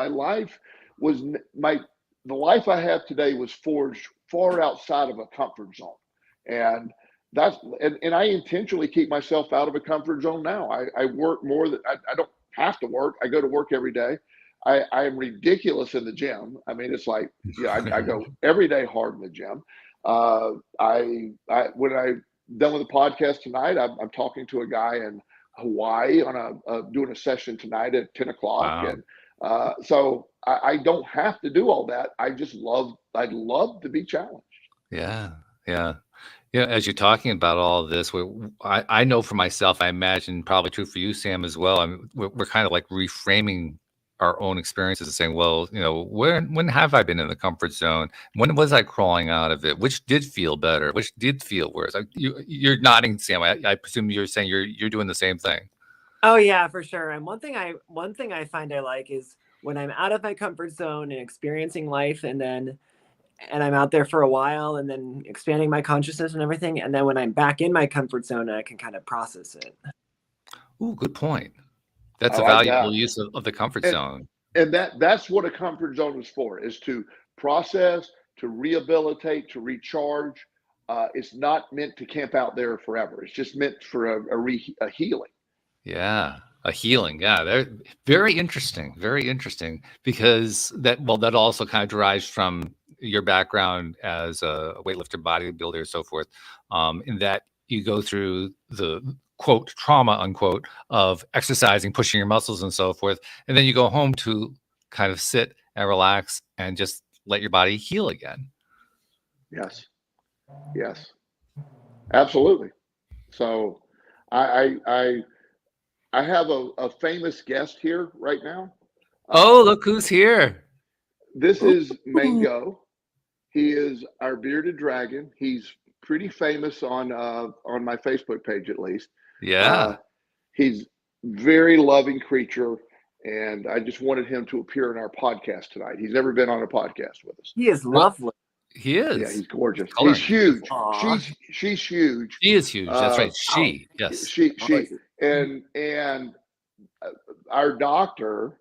life was the life I have today was forged far outside of a comfort zone, and and I intentionally keep myself out of a comfort zone now. I work more than I don't have to work. I go to work every day. I am ridiculous in the gym. I mean, it's like, I go every day hard in the gym. When I'm done with the podcast tonight, I'm talking to a guy in Hawaii on doing a session tonight at 10 o'clock. Wow. And so I don't have to do all that. I'd love to be challenged. Yeah. As you're talking about all of this, I know for myself, I imagine probably true for you, Sam, as well. I mean, we're kind of like reframing our own experiences and saying, well, when have I been in the comfort zone? When was I crawling out of it? Which did feel better? Which did feel worse? You're nodding, Sam. I presume you're saying you're doing the same thing. Oh yeah, for sure. And one thing I find I like is when I'm out of my comfort zone and experiencing life, and I'm out there for a while, and then expanding my consciousness and everything, and then when I'm back in my comfort zone, I can kind of process it. Ooh, good point. That's I a like valuable that. use of the comfort zone. And that's what a comfort zone is for, is to process, to rehabilitate, to recharge. It's not meant to camp out there forever. It's just meant for a healing. Yeah, a healing. Yeah, they're very interesting. Very interesting, because that also kind of derives from your background as a weightlifter, bodybuilder, so forth. In that you go through the quote trauma unquote of exercising, pushing your muscles, and so forth, and then you go home to kind of sit and relax and just let your body heal again. Yes, absolutely. So I have a famous guest here right now. Oh, look who's here. This is Mango. He is our bearded dragon. He's pretty famous on my Facebook page, at least. Yeah. He's very loving creature, and I just wanted him to appear in our podcast tonight. He's never been on a podcast with us. He is lovely. He is. Yeah, he's gorgeous. Coloring. He's huge. Aww. She's huge. She is huge. That's right. Yes. She and our doctor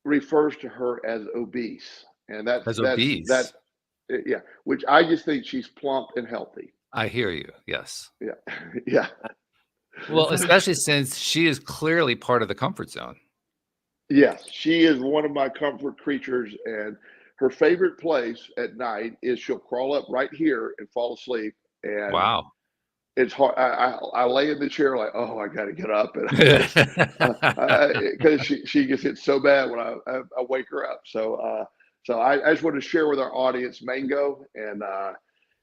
refers to her as obese, and that's obese. Yeah, which I just think she's plump and healthy. I hear you. Yes. Yeah. Well, especially since she is clearly part of the comfort zone. Yes, she is one of my comfort creatures, and her favorite place at night is she'll crawl up right here and fall asleep. And wow, it's hard. I lay in the chair like, oh, I got to get up, because she gets it so bad when I wake her up. So I just want to share with our audience Mango, and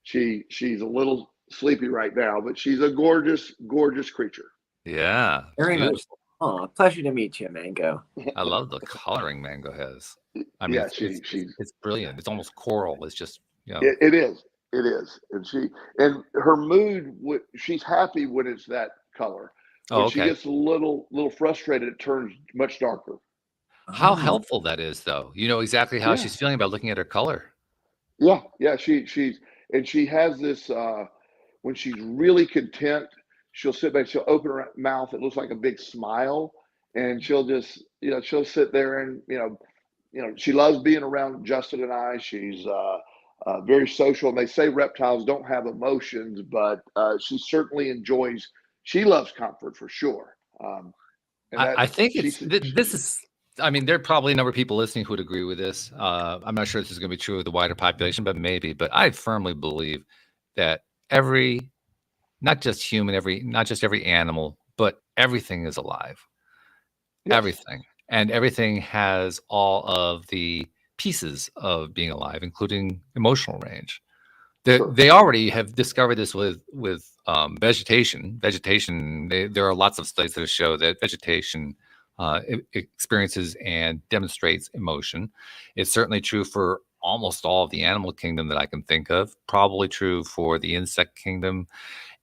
she's a little sleepy right now, but she's a gorgeous creature. Yeah, very much. Oh, pleasure to meet you, Mango. I love the coloring Mango has. I mean, yeah, it's brilliant. It's almost coral. It's just, it is, and her mood. She's happy when it's that color. When she gets a little frustrated, it turns much darker. How helpful that is, though. You know exactly how she's feeling about looking at her color. Yeah. She has this. When she's really content, she'll sit back. She'll open her mouth. It looks like a big smile, and she'll just, she'll sit there and, she loves being around Justin and I. She's very social. And they say reptiles don't have emotions, but she certainly enjoys. She loves comfort for sure. I think this is. I mean, there are probably a number of people listening who would agree with this. I'm not sure this is going to be true of the wider population, but maybe. But I firmly believe that not just every animal, but everything is alive. Yes. Everything. And everything has all of the pieces of being alive, including emotional range. They already have discovered this with vegetation. There are lots of studies that show that vegetation experiences and demonstrates emotion. It's certainly true for almost all of the animal kingdom that I can think of, probably true for the insect kingdom.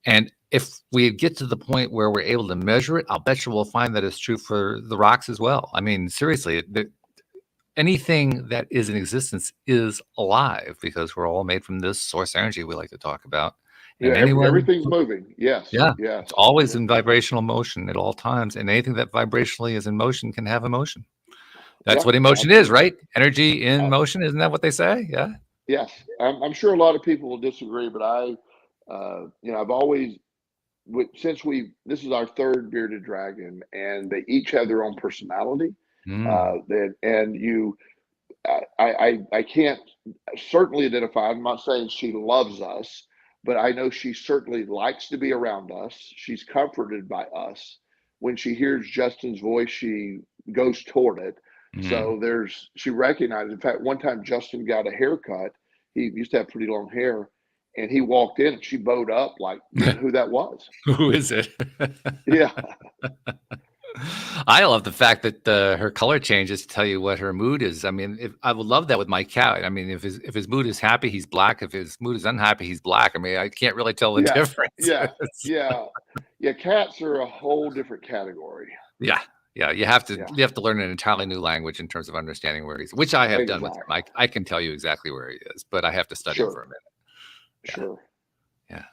And if we get to the point where we're able to measure it, I'll bet you we'll find that it's true for the rocks as well. I mean, seriously, anything that is in existence is alive, because we're all made from this source energy we like to talk about. And everything's moving. Yes. Yeah. It's always in vibrational motion at all times. And anything that vibrationally is in motion can have emotion. That's what emotion is, right? Energy in motion. Isn't that what they say? Yeah. Yes. I'm sure a lot of people will disagree, but I've always, this is our third bearded dragon, and they each have their own personality. I can't certainly identify. I'm not saying she loves us, but I know she certainly likes to be around us. She's comforted by us. When she hears Justin's voice, she goes toward it. So she recognizes. In fact, one time Justin got a haircut. He used to have pretty long hair, and he walked in and she bowed up like, who that was. Who is it? Yeah. I love the fact that her color changes to tell you what her mood is. I mean, if I would love that with my cat. I mean, if his mood is happy, he's black. If his mood is unhappy, he's black. I mean, I can't really tell the Yeah, difference. yeah, yeah, yeah. Cats are a whole different category. Yeah, yeah. You have to Yeah, you have to learn an entirely new language in terms of understanding where he's, which I have done with him. exactly. I can tell you exactly where he is, but I have to study him for Sure, a minute. Yeah, sure. yeah.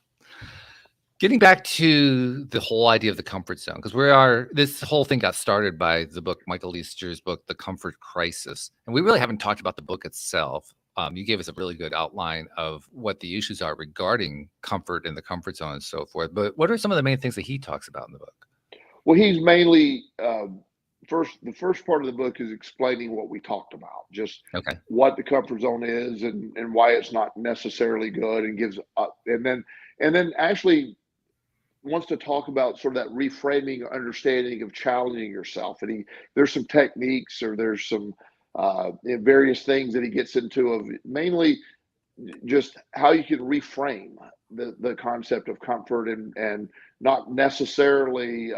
Getting back to the whole idea of the comfort zone, because this whole thing got started by the book, Michael Easter's book, The Comfort Crisis. And we really haven't talked about the book itself. You gave us a really good outline of what the issues are regarding comfort and the comfort zone and so forth. But what are some of the main things that he talks about in the book? Well, he's mainly the first part of the book is explaining what we talked about, just Okay. what the comfort zone is and why it's not necessarily good, and gives and then actually wants to talk about sort of that reframing or understanding of challenging yourself. And there's some techniques, or there's some various things that he gets into, of mainly just how you can reframe the concept of comfort, and not necessarily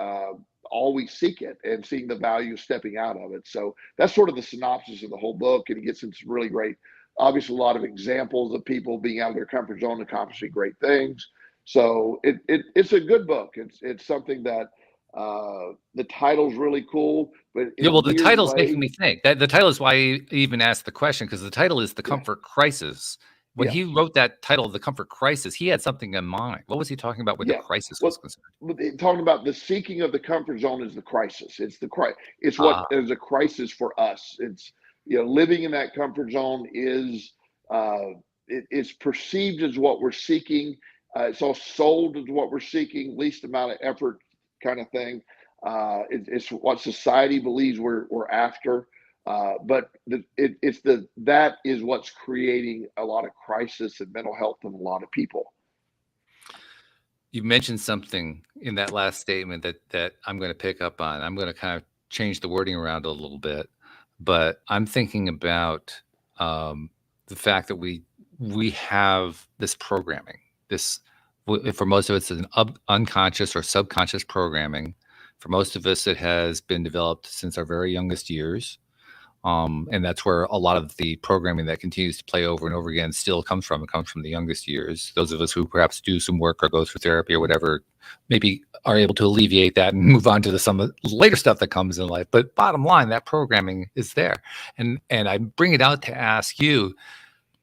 always seek it, and seeing the value of stepping out of it. So that's sort of the synopsis of the whole book. And he gets into some really great, obviously, a lot of examples of people being out of their comfort zone, accomplishing great things. So it's a good book. It's something that the title's really cool, but in Yeah, a well, the weird title's making way, me think. That the title is why I even asked the question, because the title is The yeah, Comfort Crisis. When yes, he wrote that title, The Comfort Crisis, he had something in mind. What was he talking about where the yeah. crisis was Well, concerned? talking about the seeking of the comfort zone is the crisis. It's what Ah, is a crisis for us. It's, living in that comfort zone is it's perceived as what we're seeking. It's all sold as what we're seeking, least amount of effort kind of thing. It's what society believes we're after. But that is what's creating a lot of crisis and mental health in a lot of people. you mentioned something in that last statement that I'm going to pick up on. I'm going to kind of change the wording around a little bit, but I'm thinking about the fact that we have this programming. For most of us, it's an unconscious or subconscious programming. For most of us, it has been developed since our very youngest years. And that's where a lot of the programming that continues to play over and over again still comes from. It comes from the youngest years. Those of us who perhaps do some work or go through therapy or whatever, maybe are able to alleviate that and move on to some of the later stuff that comes in life. But bottom line, that programming is there. And I bring it out to ask you,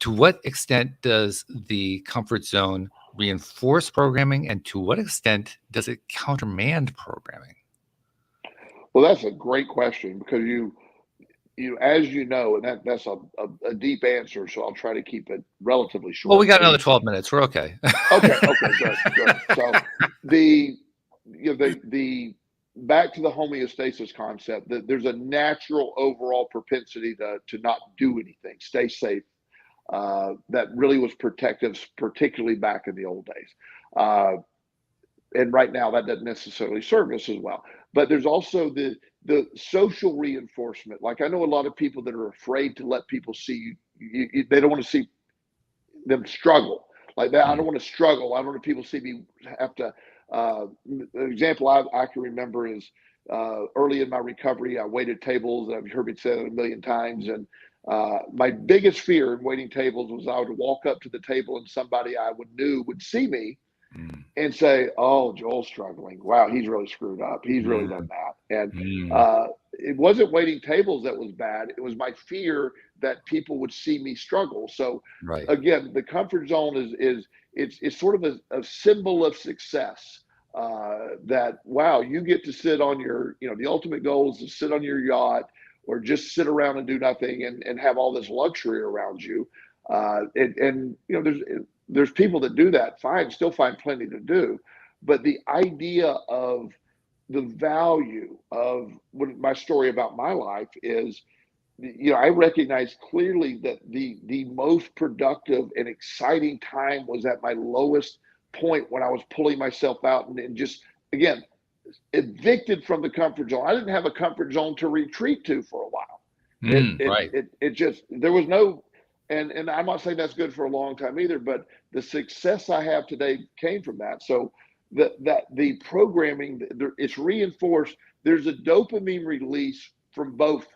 to what extent does the comfort zone reinforce programming, and to what extent does it countermand programming? Well, that's a great question, because as you know, and that's a deep answer, so I'll try to keep it relatively Well, we short. got another 12 minutes. We're okay. Okay, good, good. So the the back to the homeostasis concept, that there's a natural overall propensity to not do anything, stay safe. That really was protective, particularly back in the old days. And right now, that doesn't necessarily serve us as well. But there's also the social reinforcement. Like, I know a lot of people that are afraid to let people see they don't want to see them struggle like that. I don't want to struggle. I don't want people see me have to. An example I can remember is early in my recovery, I waited tables. I've heard me say that a million times. And my biggest fear in waiting tables was I would walk up to the table and somebody I knew would see me and say, "Oh, Joel's struggling. Wow, he's really screwed up. He's really done that." And it wasn't waiting tables that was bad. It was my fear that people would see me struggle. So Right. again, the comfort zone it's sort of a symbol of success. That, wow, you get to sit on your, the ultimate goal is to sit on your yacht, or just sit around and do nothing, and have all this luxury around you. And there's people that do that fine, still find plenty to do. But the idea of the value of what my story about my life is, I recognize clearly that the most productive and exciting time was at my lowest point, when I was pulling myself out and just, again, evicted from the comfort zone. I didn't have a comfort zone to retreat to for a while. Right. It just, there was no, and I'm not saying that's good for a long time either, but the success I have today came from that. So that the programming, it's reinforced. There's a dopamine release from both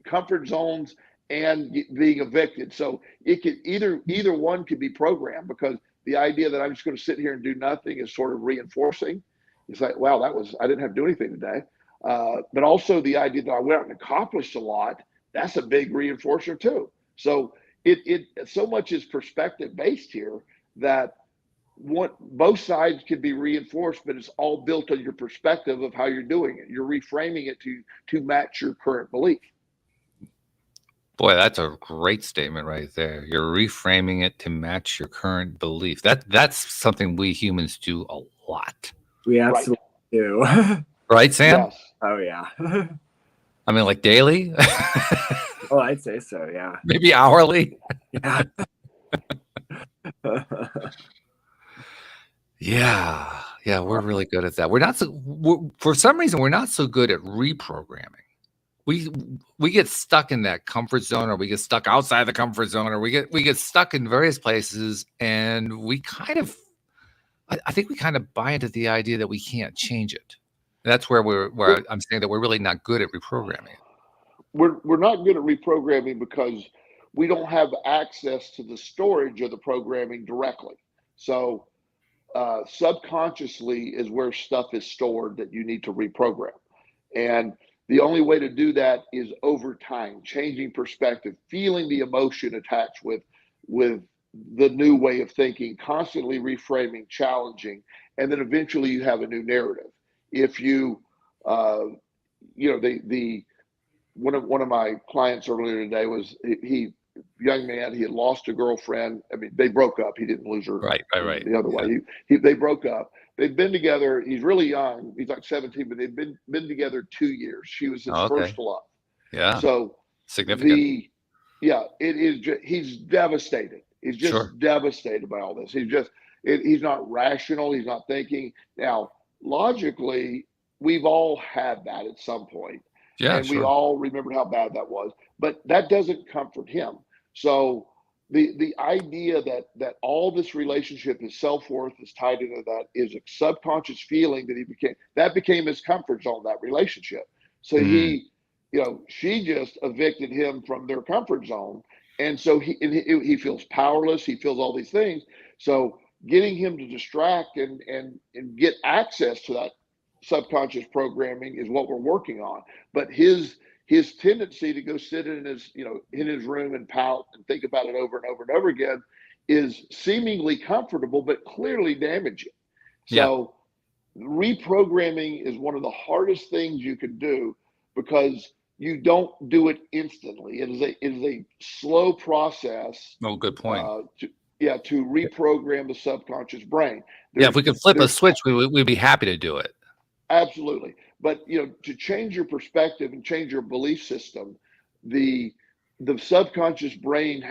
comfort zones and being evicted. So it could either one could be programmed, because the idea that I'm just going to sit here and do nothing is sort of reinforcing. It's like, wow, I didn't have to do anything today. But also the idea that I went out and accomplished a lot, that's a big reinforcer too. So it so much is perspective based here that both sides can be reinforced, but it's all built on your perspective of how you're doing it. You're reframing it to match your current belief. Boy, that's a great statement right there. You're reframing it to match your current belief. That's something we humans do a lot. We absolutely do. Right, Sam? Yes. Oh yeah. I mean, like daily? Oh, I'd say so, yeah. Maybe hourly? Yeah. Yeah, we're really good at that. For some reason, we're not so good at reprogramming. We get stuck in that comfort zone, or we get stuck outside the comfort zone, or we get stuck in various places, and I think we kind of buy into the idea that we can't change it. That's where I'm saying that we're really not good at reprogramming. We're not good at reprogramming because we don't have access to the storage of the programming directly. So subconsciously is where stuff is stored that you need to reprogram. And the only way to do that is over time, changing perspective, feeling the emotion attached with the new way of thinking, constantly reframing, challenging, and then eventually you have a new narrative. If you, one of my clients earlier today was young man, he had lost a girlfriend. I mean, they broke up. He didn't lose her. Right. The other way, they broke up. They've been together. He's really young. He's like 17, but they've been together 2 years. She was his first love. Yeah. So significant. It is. He's devastated. He's just devastated by all this. He's not rational. He's not thinking. Now, logically, we've all had that at some point. Yeah, and we all remembered how bad that was, but that doesn't comfort him. So the idea that all this relationship, his self-worth is tied into that, is a subconscious feeling that became his comfort zone, that relationship. So she just evicted him from their comfort zone. And so he feels powerless. He feels all these things. So getting him to distract and get access to that subconscious programming is what we're working on. But his tendency to go sit in his room and pout and think about it over and over and over again is seemingly comfortable, but clearly damaging. So reprogramming is one of the hardest things you can do, because you don't do it instantly. It is a slow process. Oh, good point. To reprogram the subconscious brain. If we could flip a switch, we'd be happy to do it. Absolutely. But to change your perspective and change your belief system, the subconscious brain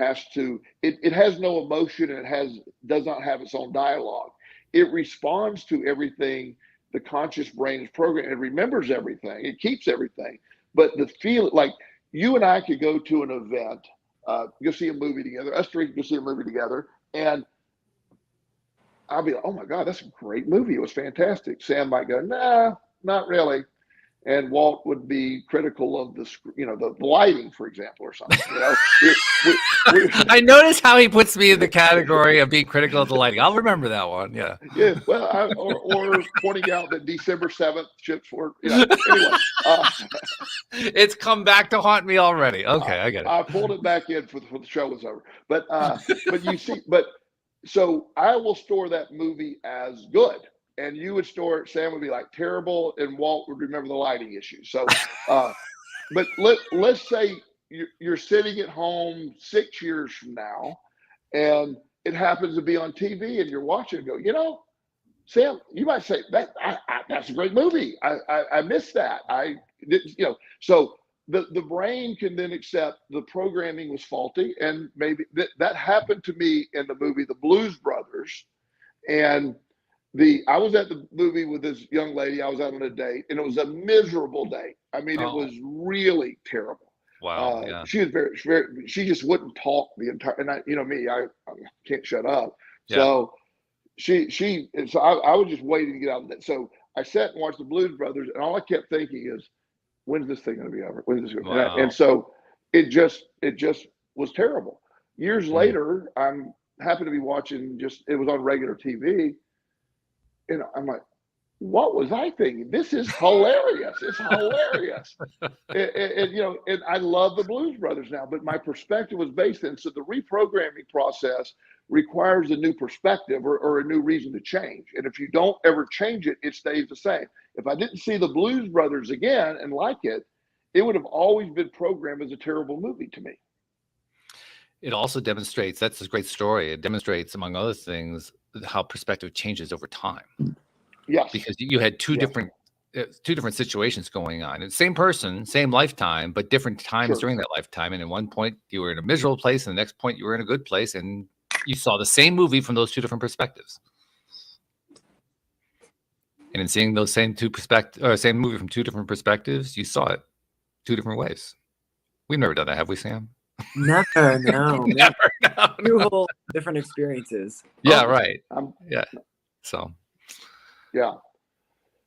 it has no emotion, and does not have its own dialogue. It responds to everything the conscious brain is programmed. It remembers everything. It keeps everything. But the feeling, like you and I could go to an event, go see a movie together. Us three could go see a movie together, and I'll be like, oh my God, that's a great movie. It was fantastic. Sam might go, nah, not really. And Walt would be critical of the lighting, for example, or something. I notice how he puts me in the category of being critical of the lighting. I'll remember that one. Yeah. Yeah. Well, or pointing out that December 7th ships were. Anyway, it's come back to haunt me already. Okay, I get it. I pulled it back in for the show was over. But you see, so I will store that movie as good. And you would store it, Sam would be like terrible, and Walt would remember the lighting issue. So, but let's say you're sitting at home 6 years from now, and it happens to be on TV, and you're watching and go, Sam, you might say that's a great movie. I missed that. I didn't, So the brain can then accept the programming was faulty, and maybe that happened to me in the movie The Blues Brothers, and I was at the movie with this young lady. I was out on a date, and it was a miserable date. I mean, It was really terrible. Wow. Yeah. She was very, she just wouldn't talk the entire. And I can't shut up. Yeah. So so I was just waiting to get out of that. So I sat and watched the Blues Brothers, and all I kept thinking is, when's this thing going to be over? When's this going? Wow. And so it just was terrible. Years Mm. later, I'm happened to be watching it was on regular TV, and I'm like, what was I thinking? This is hilarious. It's hilarious. And I love the Blues Brothers now, but my perspective was based in. So the reprogramming process requires a new perspective or a new reason to change. And if you don't ever change it, it stays the same. If I didn't see the Blues Brothers again and like it, it would have always been programmed as a terrible movie to me. It also demonstrates, that's a great story. It demonstrates, among other things, how perspective changes over time. Yes. Because you had two different situations going on. It's same person, same lifetime, but different times during that lifetime. And at one point you were in a miserable place, and the next point you were in a good place, and you saw the same movie from those two different perspectives. And in seeing those same same movie from two different perspectives, you saw it two different ways. We've never done that, have we, Sam? Never, no. Never, no. Two whole different experiences. Yeah, right. Yeah. So. Yeah.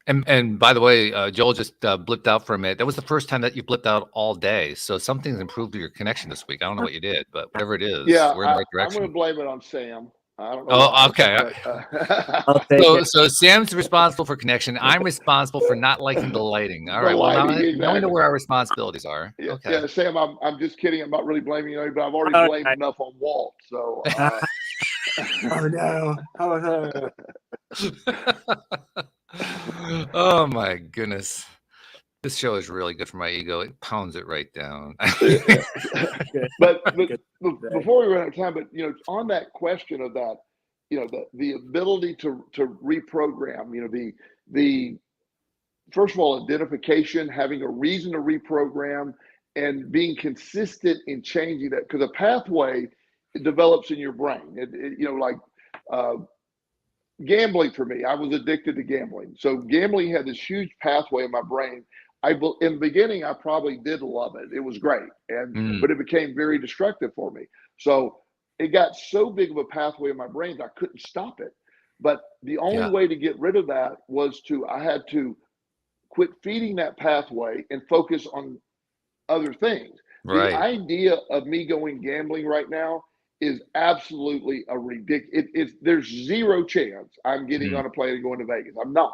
And by the way, Joel just blipped out for a minute. That was the first time that you blipped out all day. So something's improved with your connection this week. I don't know what you did, but whatever it is, we're in the right direction. I'm going to blame it on Sam. I don't know. Oh, okay. So Sam's responsible for connection. I'm responsible for not liking the lighting. All right. Well, now we know where our responsibilities are. Okay. Yeah, Sam, I'm just kidding. I'm not really blaming you, but I've already blamed enough on Walt. So. Oh no! Oh no! Oh my goodness. This show is really good for my ego. It pounds it right down. but before we run out of time, but on that question of that, the ability to reprogram, the first of all, identification, having a reason to reprogram, and being consistent in changing that, because a pathway develops in your brain. Gambling for me, I was addicted to gambling. So gambling had this huge pathway in my brain. In the beginning, I probably did love it. It was great, but it became very destructive for me. So it got so big of a pathway in my brain that I couldn't stop it. But the only way to get rid of that was I had to quit feeding that pathway and focus on other things. Right. The idea of me going gambling right now is absolutely a ridiculous. There's zero chance I'm getting on a plane and going to Vegas. I'm not.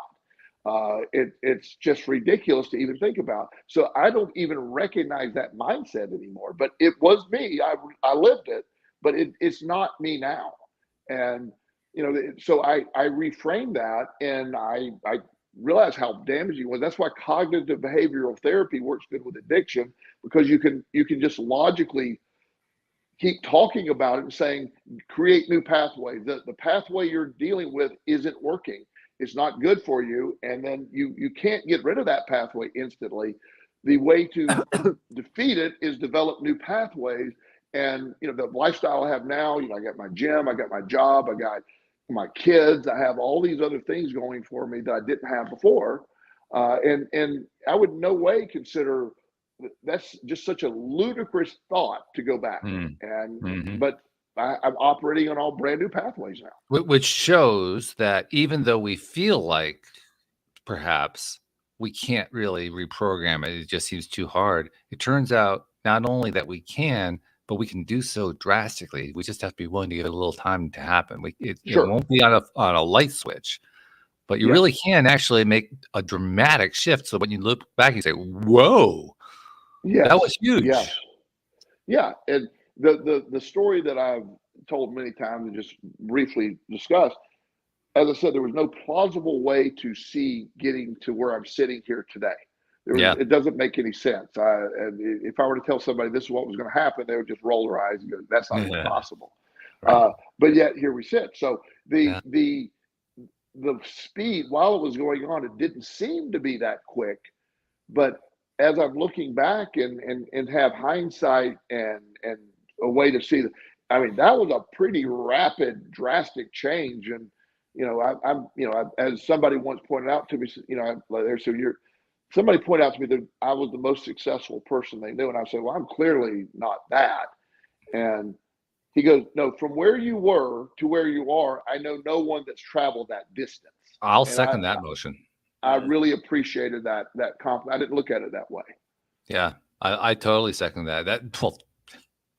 It's just ridiculous to even think about. So I don't even recognize that mindset anymore. But it was me. I lived it, but it's not me now. And so I reframed that, and I realized how damaging it was. That's why cognitive behavioral therapy works good with addiction, because you can just logically keep talking about it and saying, create new pathways. The pathway you're dealing with isn't working. It's not good for you. And then you can't get rid of that pathway instantly. The way to defeat it is develop new pathways. And, the lifestyle I have now, I got my gym, I got my job, I got my kids, I have all these other things going for me that I didn't have before. And I would no way consider that's just such a ludicrous thought to go back. But I'm operating on all brand new pathways now. Which shows that even though we feel like perhaps we can't really reprogram it, it just seems too hard. It turns out not only that we can, but we can do so drastically. We just have to be willing to give it a little time to happen. It won't be on a light switch, but you really can actually make a dramatic shift. So when you look back, you say, whoa, that was huge. Yeah. And the story that I've told many times and just briefly discussed, as I said, there was no plausible way to see getting to where I'm sitting here today. It doesn't make any sense. And if I were to tell somebody this is what was going to happen, they would just roll their eyes and go, that's not even possible. Right. But yet here we sit. So the speed, while it was going on, it didn't seem to be that quick. But as I'm looking back and have hindsight and a way to see that, that was a pretty rapid, drastic change. And, as somebody once pointed out to me, somebody pointed out to me that I was the most successful person they knew. And I said, well, I'm clearly not that. And He goes, no, from where you were to where you are, I know no one that's traveled that distance. I'll And second that motion. I really appreciated that compliment. I didn't look at it that way. Yeah, I totally second that. Well,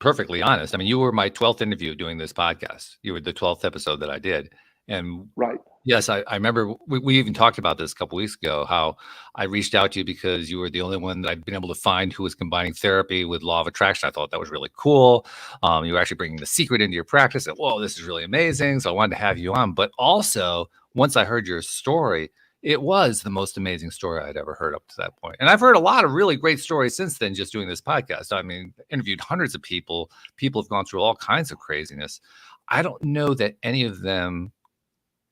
perfectly honest. I mean, you were my 12th interview doing this podcast. You were the 12th episode that I did. And right. Yes, I remember we even talked about this a couple weeks ago, how I reached out to you because you were the only one that I'd been able to find who was combining therapy with law of attraction. I thought that was really cool. You were actually bringing The Secret into your practice. And, whoa, this is really amazing. So I wanted to have you on. But also, once I heard your story, it was the most amazing story I'd ever heard up to that point. And I've heard a lot of really great stories since then, just doing this podcast. I mean, interviewed hundreds of people. People have gone through all kinds of craziness. I don't know that any of them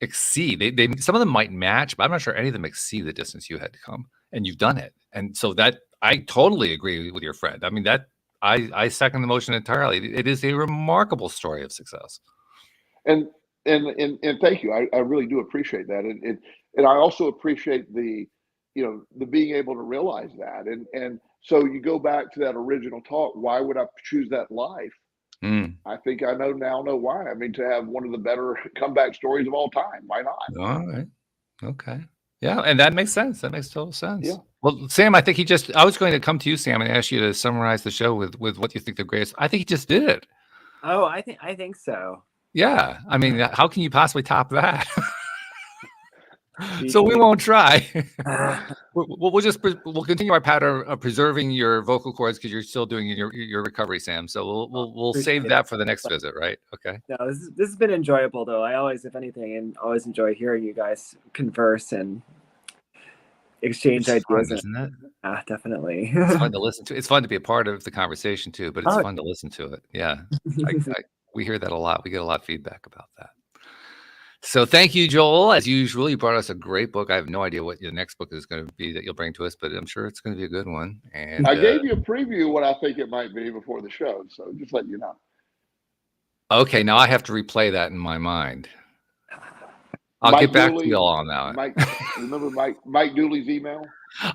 exceed. They some of them might match, but I'm not sure any of them exceed the distance you had to come, and you've done it. And so that I totally agree with your friend. I mean, that I second the motion entirely. It is a remarkable story of success. And thank you. I really do appreciate that. And I also appreciate the being able to realize that. And so you go back to that original talk, why would I choose that life? I think I know why. I mean, to have one of the better comeback stories of all time. Why not? All right. Okay. Yeah. And that makes sense. That makes total sense. Yeah. Well, Sam, I think I was going to come to you, Sam, and ask you to summarize the show with what you think the greatest. I think he just did it. Oh, I think so. Yeah. I mean, how can you possibly top that? So we won't try. We'll continue our pattern of preserving your vocal cords because you're still doing your recovery, Sam. So we'll save that for the next visit, right? Okay. No, this has been enjoyable though. I always, if anything, always enjoy hearing you guys converse and exchange ideas. Fun, isn't it? Definitely. It's fun to listen to. It's fun to be a part of the conversation too, but it's fun to listen to it. Yeah. We hear that a lot. We get a lot of feedback about that. So thank you, Joel. As usual, you brought us a great book. I have no idea what your next book is going to be that you'll bring to us, but I'm sure it's going to be a good one. And I gave you a preview of what I think it might be before the show, so just letting you know. Okay, now I have to replay that in my mind. I'll get back to you all on that. Remember Mike Dooley's email?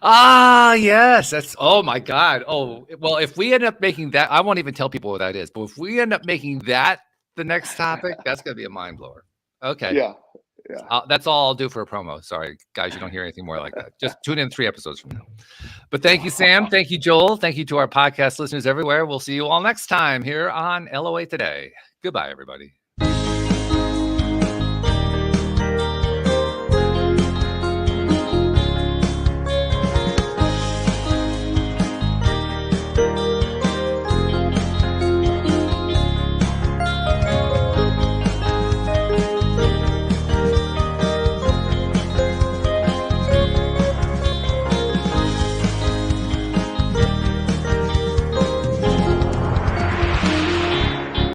Ah, yes. That's, oh my God. Oh, well, if we end up making that, I won't even tell people what that is, but if we end up making that the next topic, that's going to be a mind blower. Okay. Yeah. That's all I'll do for a promo. Sorry, guys, you don't hear anything more like that. Just tune in 3 episodes from now. But thank you, Sam. Thank you, Joel. Thank you to our podcast listeners everywhere. We'll see you all next time here on LOA Today. Goodbye, everybody.